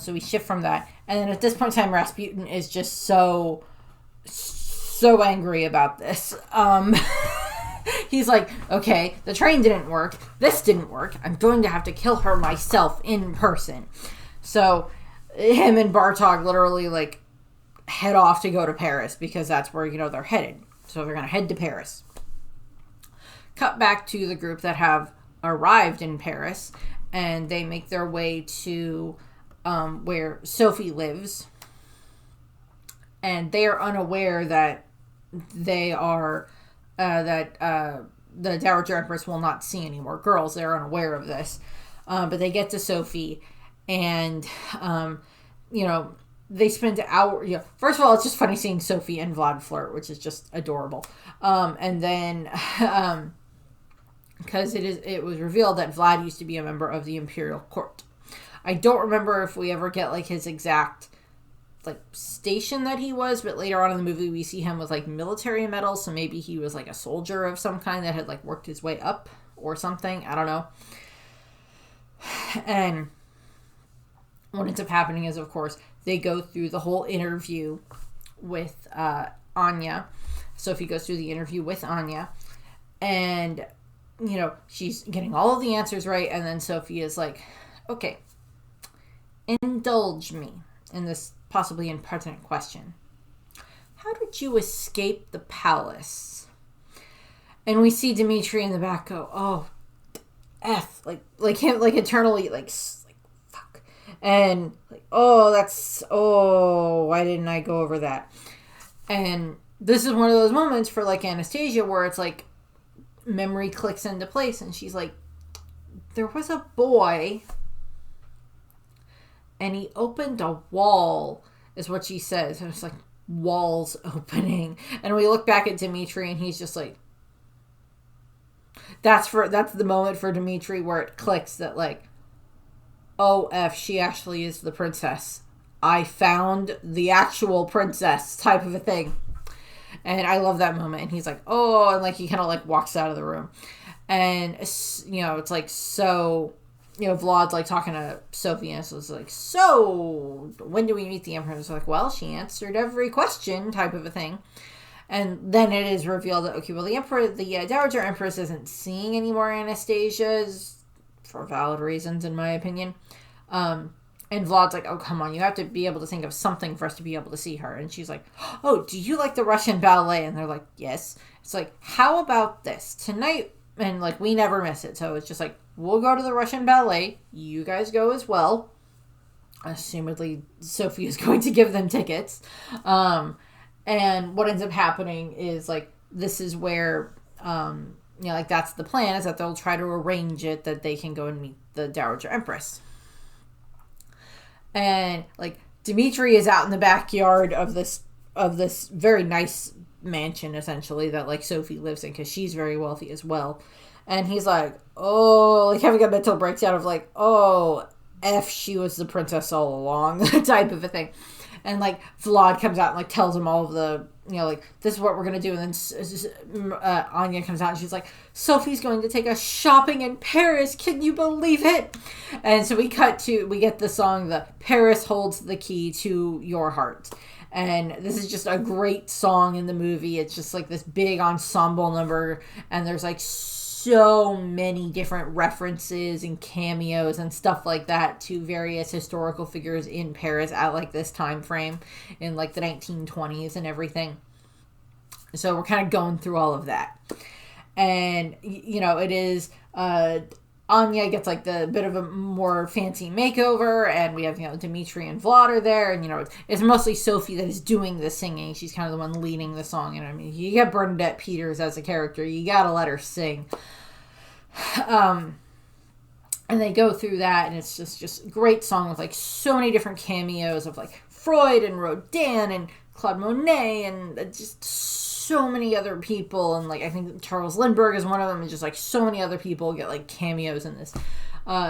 so we shift from that. And then at this point in time, Rasputin is just so angry about this. He's like, okay, the train didn't work. This didn't work. I'm going to have to kill her myself in person. So him and Bartok literally like head off to go to Paris because that's where, they're headed. So they're going to head to Paris. Cut back to the group that have arrived in Paris, and they make their way to where Sophie lives. And they are unaware that they are, the Dowager Empress will not see any more girls. They're unaware of this. But they get to Sophie, and, they spend hours. First of all, it's just funny seeing Sophie and Vlad flirt, which is just adorable. And then, because it was revealed that Vlad used to be a member of the Imperial Court. I don't remember if we ever get like his exact like station that he was, but later on in the movie we see him with like military medals, so maybe he was like a soldier of some kind that had like worked his way up or something. I don't know. And what ends up happening is, of course, they go through the whole interview with Anya. Sophie goes through the interview with Anya, and she's getting all of the answers right, and then Sophie is like, okay, indulge me in this possibly impertinent question. How did you escape the palace? And we see Dimitri in the back go, oh, F, like him, like eternally, like fuck. And like, why didn't I go over that? And this is one of those moments for like Anastasia where it's like memory clicks into place, and she's like, there was a boy and he opened a wall, is what she says. And it's like, walls opening. And we look back at Dimitri, and he's just like, that's the moment for Dimitri where it clicks that like, oh, F, she actually is the princess. I found the actual princess type of a thing. And I love that moment. And he's like, oh, and like he kind of like walks out of the room. And, it's like, so, Vlad's like talking to Sophie, and so it's like, so when do we meet the Empress? It's like, well, she answered every question type of a thing. And then it is revealed that, okay, well, the Dowager Empress isn't seeing any more Anastasias for valid reasons, in my opinion. And Vlad's like, oh, come on, you have to be able to think of something for us to be able to see her. And she's like, oh, do you like the Russian ballet? And they're like, yes. It's like, how about this? Tonight, and like, we never miss it. So it's just like, we'll go to the Russian ballet. You guys go as well. Assumedly, Sophie is going to give them tickets. And what ends up happening is, like, this is where, like, that's the plan, is that they'll try to arrange it that they can go and meet the Dowager Empress. And, like, Dimitri is out in the backyard of this very nice mansion, essentially, that, like, Sophie lives in, because she's very wealthy as well. And he's like, oh, like, having a mental breakdown of, like, oh, F, she was the princess all along, type of a thing. And, like, Vlad comes out and, like, tells him all of the, like, this is what we're going to do. And then Anya comes out and she's like, Sophie's going to take us shopping in Paris. Can you believe it? And so we get the song, the Paris Holds the Key to Your Heart. And this is just a great song in the movie. It's just, like, this big ensemble number. And there's, like, so many different references and cameos and stuff like that to various historical figures in Paris at like this time frame in like the 1920s and everything. So we're kind of going through all of that. And, it is, Anya gets like the bit of a more fancy makeover, and we have, Dimitri and Vlad are there, and, it's mostly Sophie that is doing the singing. She's kind of the one leading the song, and I mean, you get Bernadette Peters as a character, you gotta let her sing. And they go through that, and it's just a great song with like so many different cameos of like Freud and Rodin and Claude Monet and just so many other people, and like I think Charles Lindbergh is one of them, and just like so many other people get like cameos in this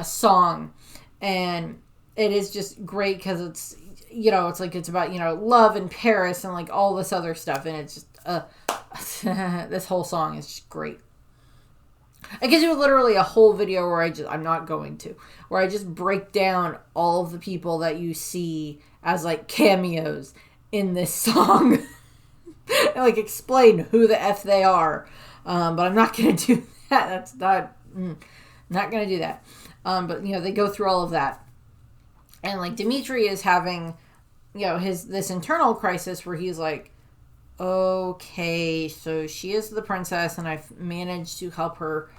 song. And it is just great because it's, it's like, it's about, love in Paris and like all this other stuff. And it's just, this whole song is just great. I could do literally a whole video where I'm not going to, where I just break down all of the people that you see as like cameos in this song. And like explain who the F they are. But I'm not going to do that. That's not going to do that. But they go through all of that. And like Dmitri is having, this internal crisis where he's like, okay, so she is the princess and I've managed to help her,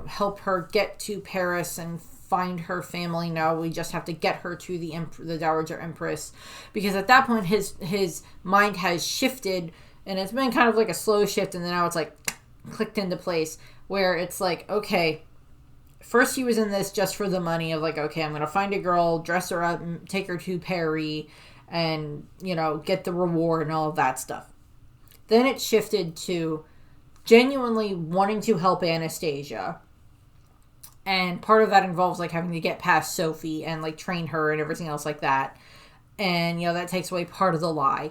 help her get to Paris and find her family. Now we just have to get her to the Dowager Empress, because at that point his mind has shifted, and it's been kind of like a slow shift, and then now it's like clicked into place where it's like, okay, first he was in this just for the money of like, okay, I'm gonna find a girl, dress her up, and take her to Paris, and get the reward and all of that stuff. Then it shifted to genuinely wanting to help Anastasia, and part of that involves like having to get past Sophie and like train her and everything else like that, and that takes away part of the lie,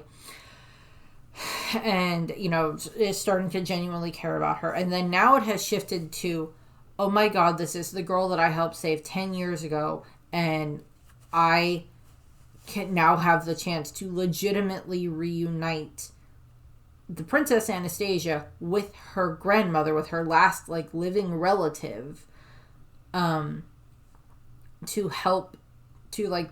and is starting to genuinely care about her. And then now it has shifted to, oh my god, this is the girl that I helped save 10 years ago, and I can now have the chance to legitimately reunite the Princess Anastasia with her grandmother, with her last like living relative, to help to like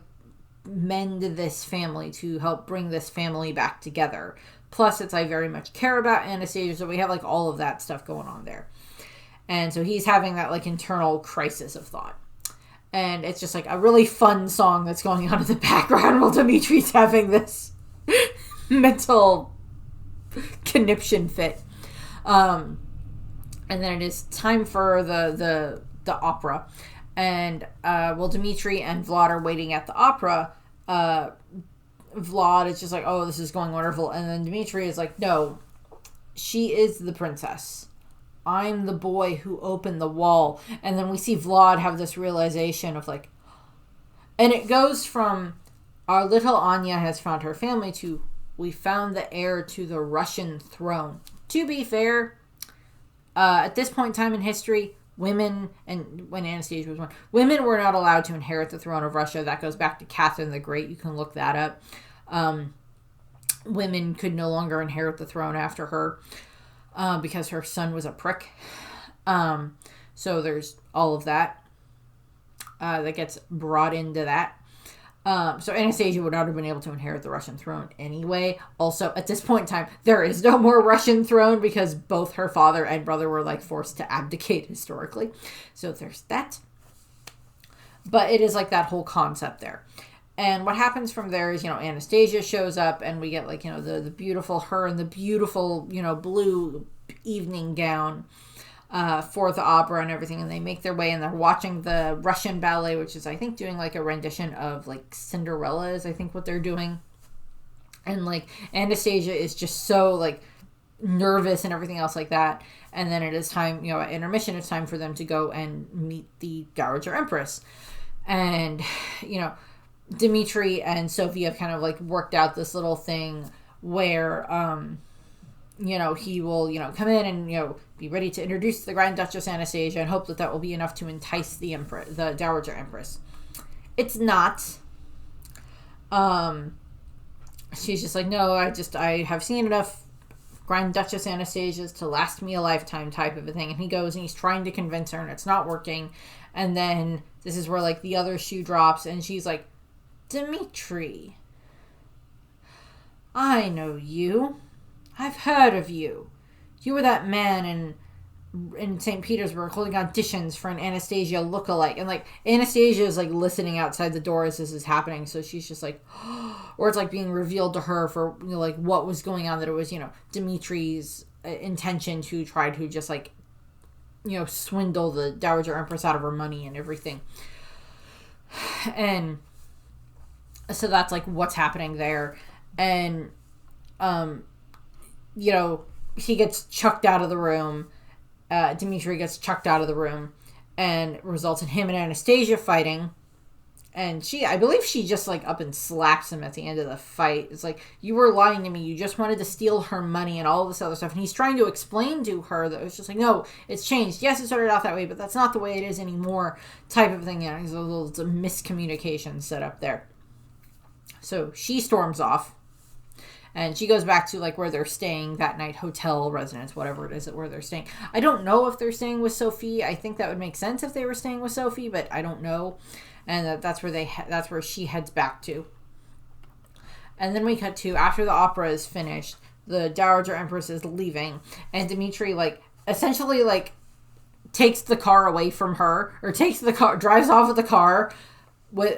mend this family, to help bring this family back together. Plus it's, I very much care about Anastasia, so we have like all of that stuff going on there. And so he's having that like internal crisis of thought. And it's just like a really fun song that's going on in the background while Dimitri's having this mental conniption fit. And then it is time for the opera. And Dimitri and Vlad are waiting at the opera. Vlad is just like, oh, this is going wonderful. And then Dmitri is like, no, she is the princess. I'm the boy who opened the wall. And then we see Vlad have this realization of like, and it goes from our little Anya has found her family to we found the heir to the Russian throne. To be fair, at this point in time in history, women, and when Anastasia was born, women were not allowed to inherit the throne of Russia. That goes back to Catherine the Great. You can look that up. Women could no longer inherit the throne after her. Because her son was a prick. So there's all of that that gets brought into that. So Anastasia would not have been able to inherit the Russian throne anyway. Also, at this point in time, there is no more Russian throne because both her father and brother were like forced to abdicate historically. So there's that. But it is like that whole concept there. And what happens from there is, Anastasia shows up and we get like, the beautiful, her in the beautiful, blue evening gown for the opera and everything. And they make their way and they're watching the Russian ballet, which is, I think, doing like a rendition of like Cinderella is, I think, what they're doing. And like Anastasia is just so like nervous and everything else like that. And then it is time, at intermission, it's time for them to go and meet the Dowager Empress. And, Dmitri and Sophie have kind of like worked out this little thing where, he will, come in and, be ready to introduce the Grand Duchess Anastasia and hope that will be enough to entice the Dowager Empress. It's not. She's just like, no, I have seen enough Grand Duchess Anastasias to last me a lifetime type of a thing. And he goes and he's trying to convince her and it's not working. And then this is where like the other shoe drops and she's like, Dmitri, I know you. I've heard of you. You were that man in St. Petersburg holding auditions for an Anastasia lookalike. And, like, Anastasia is, like, listening outside the door as this is happening. So she's just like, or it's, like, being revealed to her for, like, what was going on. That it was, Dimitri's intention to try to just, like, swindle the Dowager Empress out of her money and everything. And so that's, like, what's happening there. And, he gets chucked out of the room. Dmitri gets chucked out of the room. And it results in him and Anastasia fighting. And I believe she just like up and slaps him at the end of the fight. It's like, you were lying to me. You just wanted to steal her money and all this other stuff. And he's trying to explain to her that it's just like, no, it's changed. Yes, it started out that way, but that's not the way it is anymore, type of thing. There's a little miscommunication set up there. So she storms off. And she goes back to, like, where they're staying that night, hotel, residence, whatever it is where they're staying. I don't know if they're staying with Sophie. I think that would make sense if they were staying with Sophie, but I don't know. And that's where she heads back to. And then we cut to, after the opera is finished, the Dowager Empress is leaving. And Dmitri, like, essentially, like, takes the car away from her. Or drives off with the car.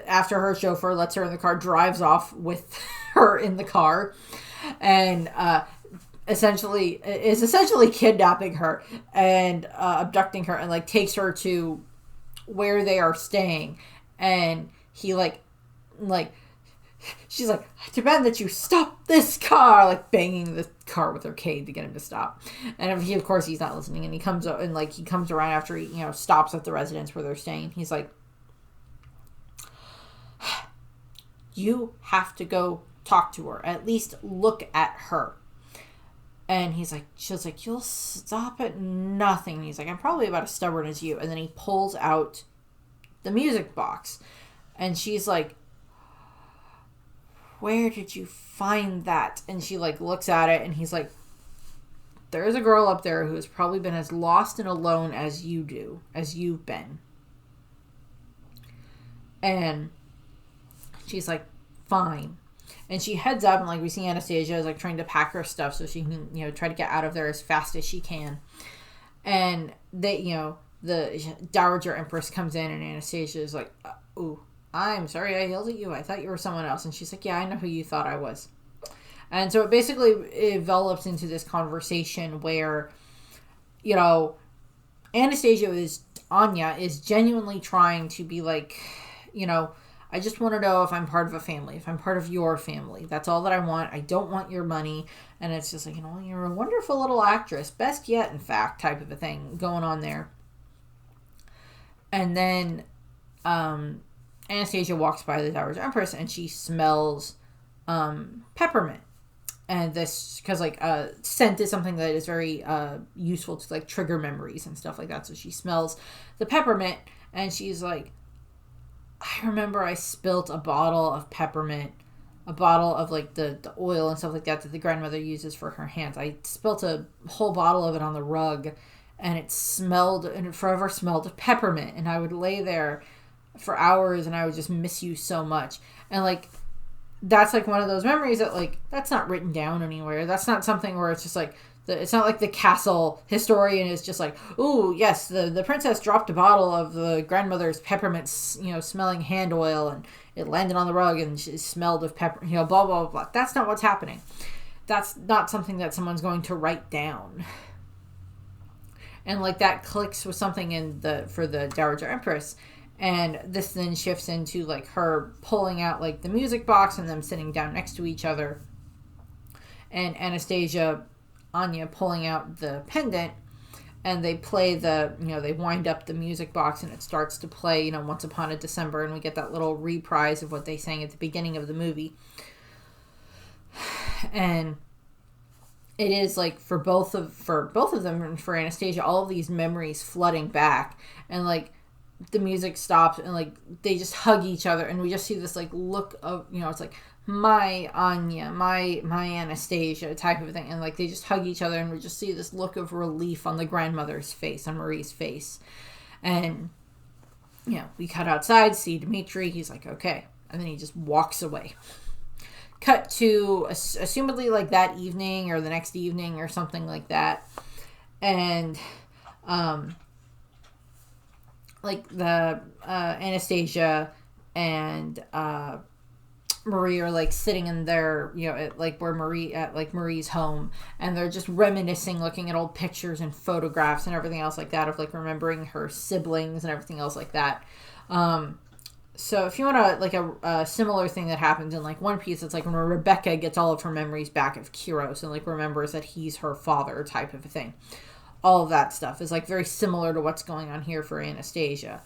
After her chauffeur lets her in the car, drives off with her in the car. And essentially kidnapping her and abducting her, and like takes her to where they are staying. And he she's like, I demand that you stop this car, like banging the car with her cane to get him to stop. And he, of course, he's not listening. And he comes around after he stops at the residence where they're staying. He's like, you have to go talk to her. At least look at her. And she's like, you'll stop at nothing. And he's like, I'm probably about as stubborn as you. And then he pulls out the music box. And she's like, where did you find that? And she like looks at it, and he's like, there's a girl up there who has probably been as lost and alone as you've been. And she's like, fine. And she heads up, and like we see Anastasia is like trying to pack her stuff so she can, try to get out of there as fast as she can. And they, the Dowager Empress comes in, and Anastasia is like, ooh, I'm sorry I yelled at you. I thought you were someone else. And she's like, yeah, I know who you thought I was. And so it basically envelops into this conversation where, Anya is genuinely trying to be like, I just want to know if I'm part of a family, if I'm part of your family. That's all that I want. I don't want your money. And it's just like, you're a wonderful little actress. Best yet, in fact, type of a thing going on there. And then Anastasia walks by the Dowager Empress, and she smells peppermint. And this, because scent is something that is very useful to like trigger memories and stuff like that. So she smells the peppermint, and she's like, I remember I spilt a bottle of peppermint, a bottle of like the oil and stuff like that the grandmother uses for her hands. I spilt a whole bottle of it on the rug, and it forever smelled of peppermint. And I would lay there for hours, and I would just miss you so much. And like, that's like one of those memories that like, that's not written down anywhere. That's not something where it's just like, it's not like the castle historian is just like, ooh, yes, the princess dropped a bottle of the grandmother's peppermint, smelling hand oil, and it landed on the rug, and she smelled of pepper, blah, blah, blah, blah. That's not what's happening. That's not something that someone's going to write down. And like, that clicks with something for the Dowager Empress. And this then shifts into like her pulling out like the music box and them sitting down next to each other. And Anya pulling out the pendant, and they play they wind up the music box, and it starts to play, Once Upon a December, and we get that little reprise of what they sang at the beginning of the movie. And it is like for both of them, and for Anastasia, all of these memories flooding back, and like the music stops, and like they just hug each other, and we just see this like look of, it's like, my Anya, my Anastasia type of thing. And like, they just hug each other, and we just see this look of relief on the grandmother's face, on Marie's face. And, we cut outside, see Dmitri, he's like, okay. And then he just walks away. Cut to, assumedly like that evening, or the next evening, or something like that. And, like the, Anastasia and, Marie are like sitting in their, at Marie's home, and they're just reminiscing, looking at old pictures and photographs and everything else like that, of like remembering her siblings and everything else like that. So if you want like a similar thing that happens in like One Piece, it's like when Rebecca gets all of her memories back of Kyros and like remembers that he's her father type of a thing. All of that stuff is like very similar to what's going on here for Anastasia.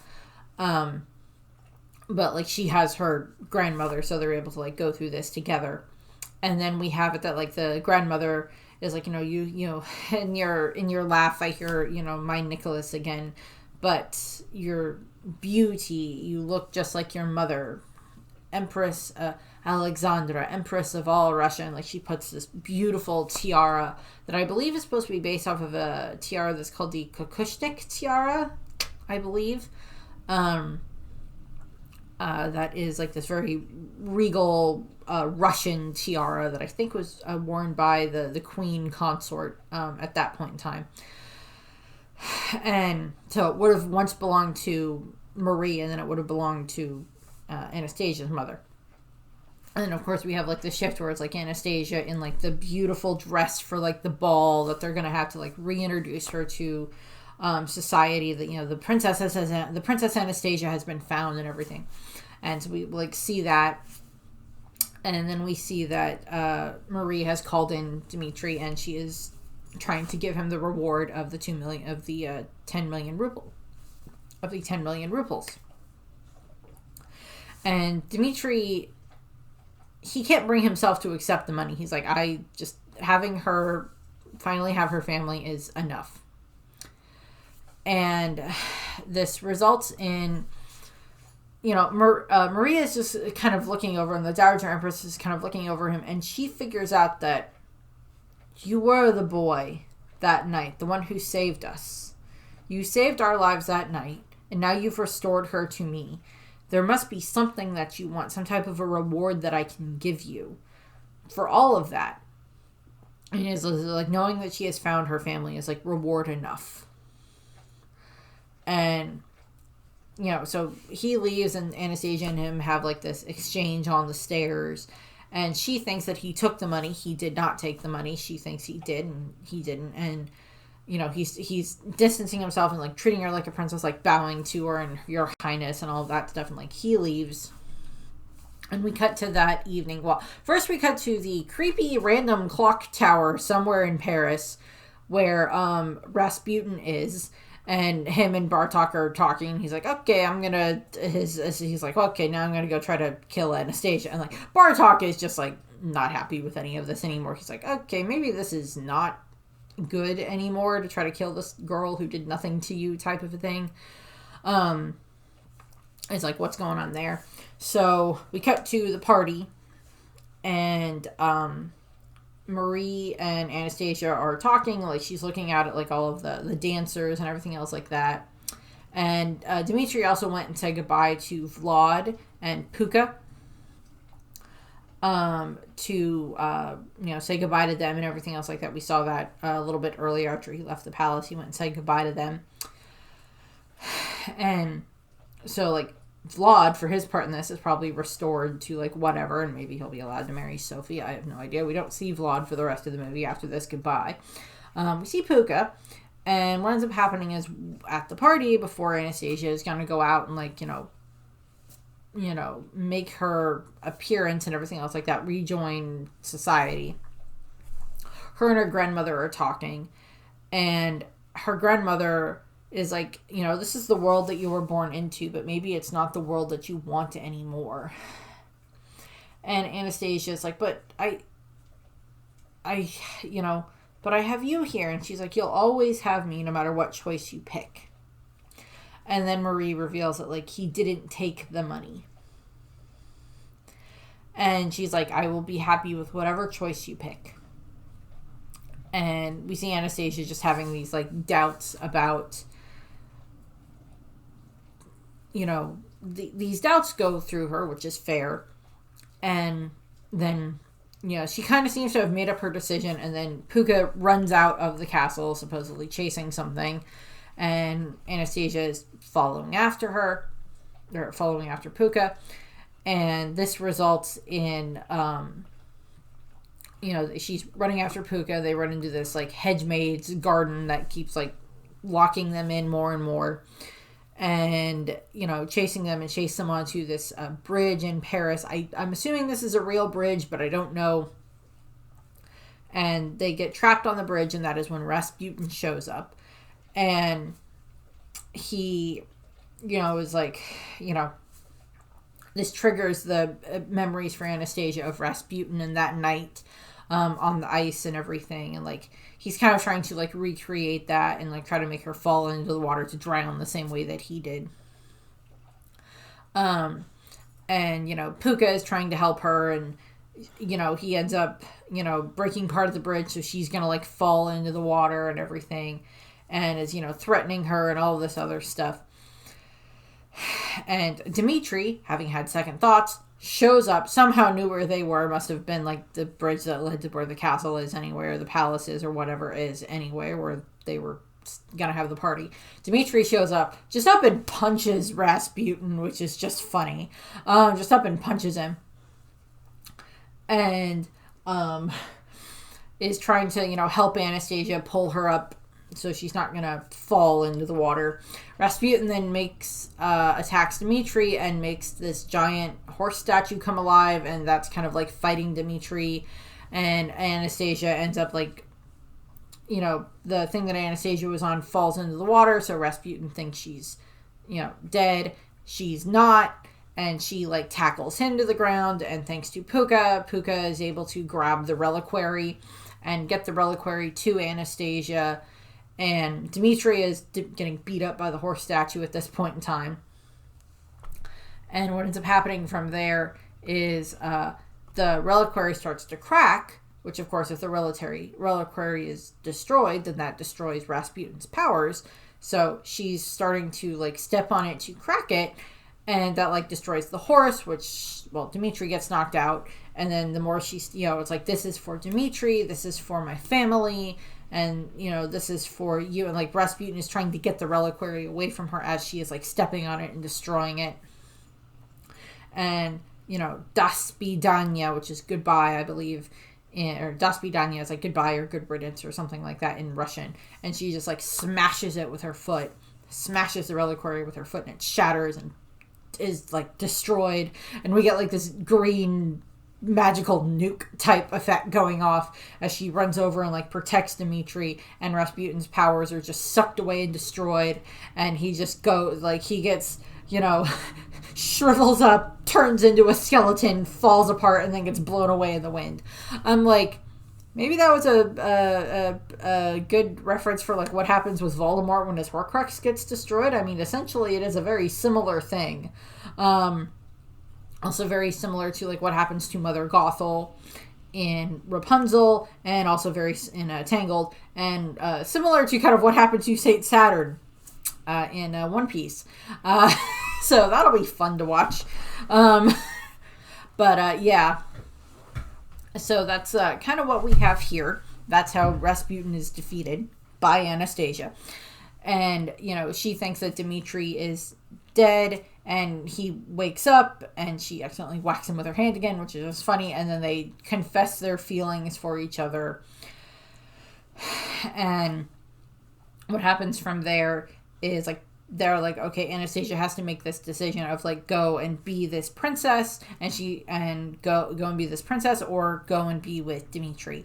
but like she has her grandmother, so they're able to like go through this together. And then we have it that like the grandmother is like, you know, in your laugh I hear, my Nicholas again, but your beauty, you look just like your mother, Empress Alexandra, Empress of all Russia. And like she puts this beautiful tiara that I believe is supposed to be based off of a tiara that's called the Kukushnik tiara, I believe. That is like this very regal Russian tiara that I think was worn by the queen consort at that point in time. And so it would have once belonged to Marie, and then it would have belonged to Anastasia's mother. And then of course we have like the shift where it's like Anastasia in like the beautiful dress for like the ball that they're gonna have to like reintroduce her to society. That the princess Anastasia has been found and everything. And so we like see that, and then we see that Marie has called in Dmitri, and she is trying to give him the reward of the 10 million rubles. And Dmitri, he can't bring himself to accept the money. He's like, I just having her finally have her family is enough. And this results in, Maria is just kind of looking over him. The Dowager Empress is kind of looking over him, and she figures out that you were the boy that night, the one who saved us. You saved our lives that night, and now you've restored her to me. There must be something that you want, some type of a reward that I can give you for all of that. And it's like knowing that she has found her family is like reward enough. And so he leaves, and Anastasia and him have like this exchange on the stairs, and she thinks that he took the money. He did not take the money. She thinks he did, and he didn't. And he's distancing himself and like treating her like a princess, like bowing to her and your highness and all of that stuff. And like he leaves, and we cut to that evening. Well, first we cut to the creepy random clock tower somewhere in Paris where Rasputin is. And him and Bartok are talking. He's like, okay, he's like, okay, now I'm going to go try to kill Anastasia. And like, Bartok is just like not happy with any of this anymore. He's like, okay, maybe this is not good anymore to try to kill this girl who did nothing to you type of a thing. It's like, what's going on there? So we cut to the party, and Marie and Anastasia are talking. Like she's looking out at like all of the dancers and everything else like that. And Dmitri also went and said goodbye to Vlad and Puka. To say goodbye to them and everything else like that. We saw that a little bit earlier after he left the palace. He went and said goodbye to them. And so like Vlad, for his part in this, is probably restored to like whatever, and maybe he'll be allowed to marry Sophie. I have no idea. We don't see Vlad for the rest of the movie after this goodbye. We see Puka, and what ends up happening is at the party before Anastasia is going to go out and like make her appearance and everything else like that, rejoin society. Her and her grandmother are talking, and her grandmother is like, this is the world that you were born into, but maybe it's not the world that you want anymore. And Anastasia's like, but I have you here. And she's like, you'll always have me no matter what choice you pick. And then Marie reveals that like he didn't take the money. And she's like, I will be happy with whatever choice you pick. And we see Anastasia just having these like doubts about, these doubts go through her, which is fair. And then, she kind of seems to have made up her decision. And then Puka runs out of the castle, supposedly chasing something. And Anastasia is following after her, or following after Puka. And this results in, she's running after Puka. They run into this, like, hedge maid's garden that keeps, like, locking them in more and more. And, chasing them and chase them onto this bridge in Paris. I'm assuming this is a real bridge, but I don't know. And they get trapped on the bridge, and that is when Rasputin shows up. And he, is like, this triggers the memories for Anastasia of Rasputin and that night on the ice and everything. And, like, he's kind of trying to, like, recreate that and, like, try to make her fall into the water to drown the same way that he did. And, you know, Puka is trying to help her, and, you know, he ends up, you know, breaking part of the bridge, so she's gonna, like, fall into the water and everything, and is, you know, threatening her and all this other stuff. And Dmitri, having had second thoughts, shows up, somehow knew where they were, must have been, like, the bridge that led to where the castle is anyway, or the palace is, or whatever is anyway, where they were gonna have the party. Dmitri shows up, just up and punches Rasputin, which is just funny. Just up and punches him. And, is trying to, you know, help Anastasia, pull her up so she's not gonna fall into the water. Rasputin then attacks Dmitri and makes this giant horse statue come alive, and that's kind of like fighting Dmitri, and Anastasia ends up, like, you know, the thing that Anastasia was on falls into the water, so Rasputin thinks she's, you know, dead. She's not, and she, like, tackles him to the ground, and thanks to Puka is able to grab the reliquary and get the reliquary to Anastasia. And Dmitri is getting beat up by the horse statue at this point in time. And what ends up happening from there is the reliquary starts to crack, which, of course, if the reliquary is destroyed, then that destroys Rasputin's powers. So she's starting to, like, step on it to crack it, and that, like, destroys the horse, which, well, Dmitri gets knocked out. And then the more she's, you know, it's like, this is for Dmitri, this is for my family, and, you know, this is for you. And, like, Rasputin is trying to get the reliquary away from her as she is, like, stepping on it and destroying it. And, you know, Das Vidanya, which is goodbye, I believe, or Das Vidanya is, like, goodbye or good riddance or something like that in Russian. And she just, like, smashes it with her foot, smashes the reliquary with her foot, and it shatters and is, like, destroyed. And we get, like, this green magical nuke type effect going off as she runs over and, like, protects Dmitri, and Rasputin's powers are just sucked away and destroyed, and he just goes, like, he gets, you know, shrivels up, turns into a skeleton, falls apart, and then gets blown away in the wind. I'm like, maybe that was a good reference for, like, what happens with Voldemort when his Horcrux gets destroyed. I mean, essentially it is a very similar thing. Also very similar to, like, what happens to Mother Gothel in Rapunzel, and also very in Tangled, and similar to kind of what happened to Saint Saturn in One Piece. So that'll be fun to watch. Yeah. So that's kind of what we have here. That's how Rasputin is defeated by Anastasia. And, you know, she thinks that Dmitri is dead, and he wakes up, and she accidentally whacks him with her hand again, which is just funny. And then they confess their feelings for each other. And what happens from there is, like, they're like, okay, Anastasia has to make this decision of, like, go and be this princess, and go and be this princess, or go and be with Dmitri.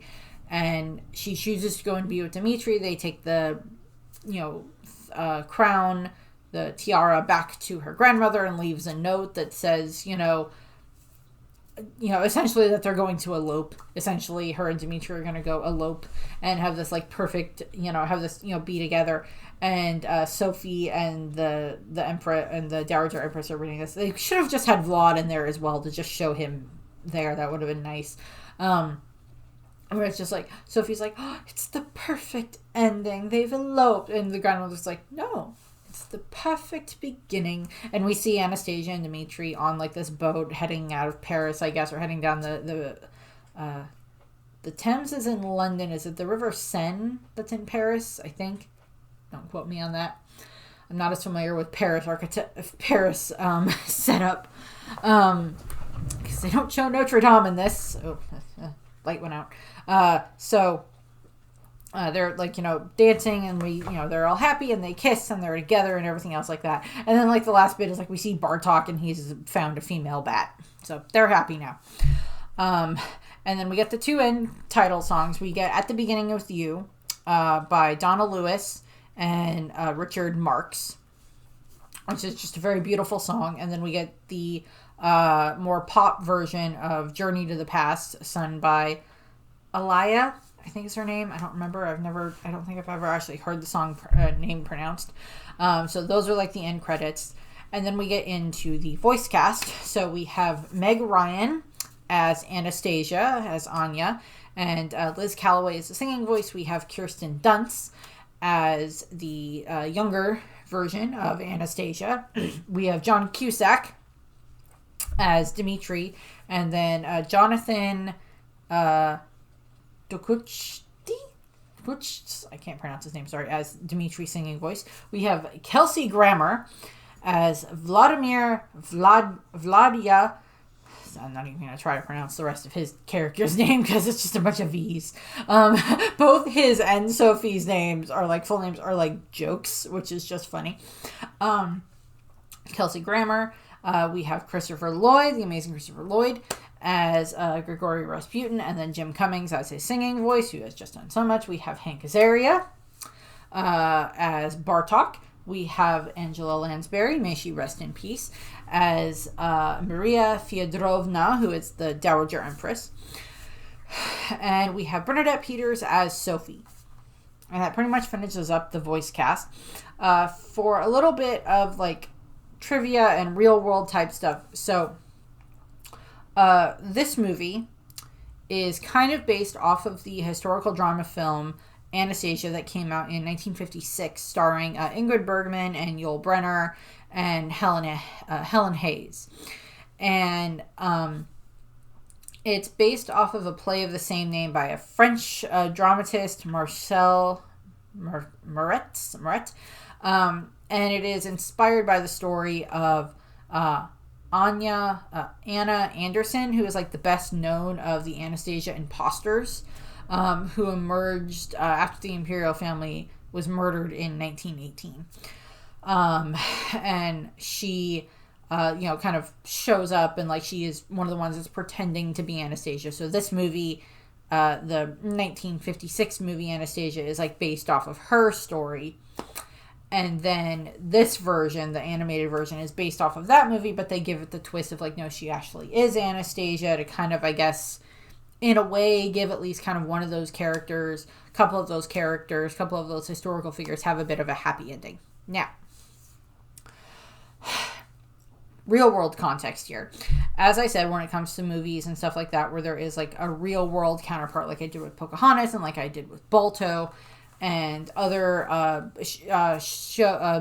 And she chooses to go and be with Dmitri. They take the, you know, crown, the tiara, back to her grandmother, and leaves a note that says, you know, essentially that they're going to elope. Essentially, her and Dmitri are going to go elope and have this, like, perfect, you know, have this, you know, be together. And Sophie and the Emperor and the Dowager Empress are reading this. They should have just had Vlad in there as well to just show him there. That would have been nice. Where it's just like, Sophie's like, oh, it's the perfect ending. They've eloped. And the grandmother's like, no, it's the perfect beginning. And we see Anastasia and Dmitri on, like, this boat heading out of Paris, I guess, or heading down the Thames is in London. Is it the River Seine that's in Paris, I think? Don't quote me on that. I'm not as familiar with Paris setup. Because they don't show Notre Dame in this. Oh, light went out. They're, like, you know, dancing, and we, you know, they're all happy, and they kiss, and they're together, and everything else like that. And then, like, the last bit is, like, we see Bartok, and he's found a female bat. So they're happy now. And then we get the two end title songs. We get At the Beginning With You by Donna Lewis and Richard Marx, which is just a very beautiful song. And then we get the more pop version of Journey to the Past, sung by Alaya, I think is her name. I don't remember. I don't think I've ever actually heard the song name pronounced. So those are like the end credits. And then we get into the voice cast. So we have Meg Ryan as Anastasia, as Anya, and Liz Calloway as the singing voice. We have Kirsten Dunst as the younger version of Anastasia. We have John Cusack as Dimitri, and then Jonathan Dokuchti? I can't pronounce his name, sorry, as Dimitri singing voice. We have Kelsey Grammer as Vladia. I'm not even going to try to pronounce the rest of his character's name because it's just a bunch of V's. Both his and Sophie's names are like, full names are like jokes, which is just funny. Kelsey Grammer. We have Christopher Lloyd, the amazing Christopher Lloyd, as Grigory Rasputin, and then Jim Cummings as his singing voice, who has just done so much. We have Hank Azaria as Bartok. We have Angela Lansbury, may she rest in peace, as Maria Fyodorovna, who is the Dowager Empress. And we have Bernadette Peters as Sophie. And that pretty much finishes up the voice cast. For a little bit of like trivia and real world type stuff. So this movie is kind of based off of the historical drama film Anastasia that came out in 1956, starring Ingrid Bergman and Yul Brynner and Helen Hayes. And it's based off of a play of the same name by a French dramatist, Marcel Moret. And it is inspired by the story of Anna Anderson, who is like the best known of the Anastasia imposters, who emerged after the imperial family was murdered in 1918. And she, kind of shows up, and like she is one of the ones that's pretending to be Anastasia. So this movie, the 1956 movie Anastasia, is like based off of her story. And then this version, the animated version, is based off of that movie, but they give it the twist of like, no, she actually is Anastasia, to kind of, I guess, in a way, give at least kind of one of those characters, a couple of those historical figures have a bit of a happy ending. Now, real world context here. As I said, when it comes to movies and stuff like that, where there is like a real world counterpart, like I did with Pocahontas and like I did with Balto, and other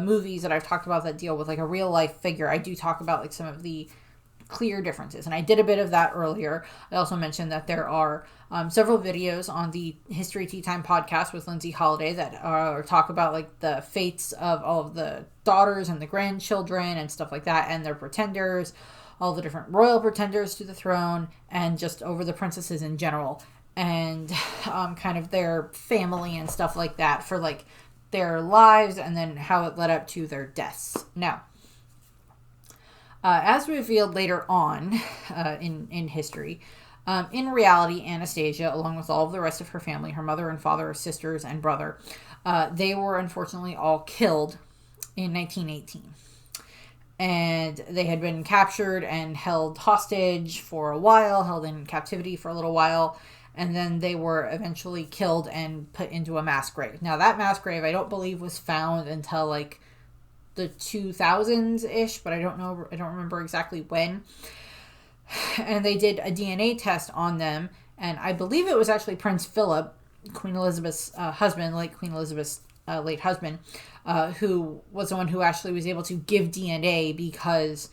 movies that I've talked about that deal with like a real life figure, I do talk about like some of the clear differences, and I did a bit of that earlier. I also mentioned that there are several videos on the History Tea Time podcast with Lindsay Holiday that talk about like the fates of all of the daughters and the grandchildren and stuff like that, and their pretenders, all the different royal pretenders to the throne, and just over the princesses in general, and kind of their family and stuff like that for like their lives, and then how it led up to their deaths. Now, as revealed later on in history, in reality, Anastasia, along with all of the rest of her family, her mother and father, sisters and brother, they were unfortunately all killed in 1918. And they had been captured and held hostage for a while, held in captivity for a little while, and then they were eventually killed and put into a mass grave. Now, that mass grave, I don't believe, was found until like the 2000s-ish, but I don't remember exactly when. And they did a DNA test on them, and I believe it was actually Prince Philip, Queen Elizabeth's husband, like Queen Elizabeth's late husband, who was the one who actually was able to give DNA because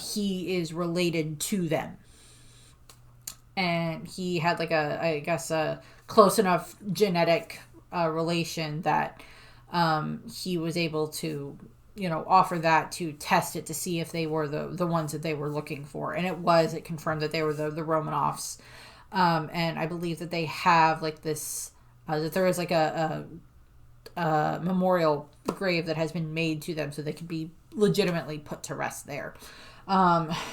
he is related to them. And he had like a close enough genetic relation that he was able to, offer that to test it to see if they were the ones that they were looking for. And it confirmed that they were the Romanovs. And I believe that they have like this, that there is like a memorial grave that has been made to them so they could be legitimately put to rest there.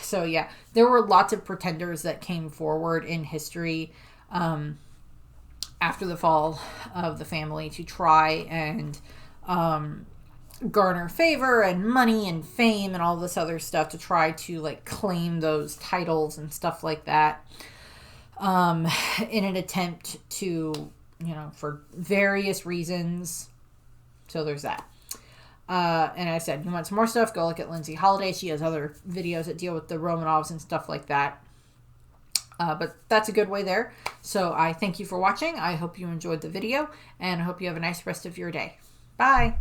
So yeah, there were lots of pretenders that came forward in history after the fall of the family to try and garner favor and money and fame and all this other stuff to try to like claim those titles and stuff like that, in an attempt to, for various reasons. So there's that. And I said, you want some more stuff, go look at Lindsay Holiday. She has other videos that deal with the Romanovs and stuff like that. But that's a good way there. So I thank you for watching. I hope you enjoyed the video, and I hope you have a nice rest of your day. Bye.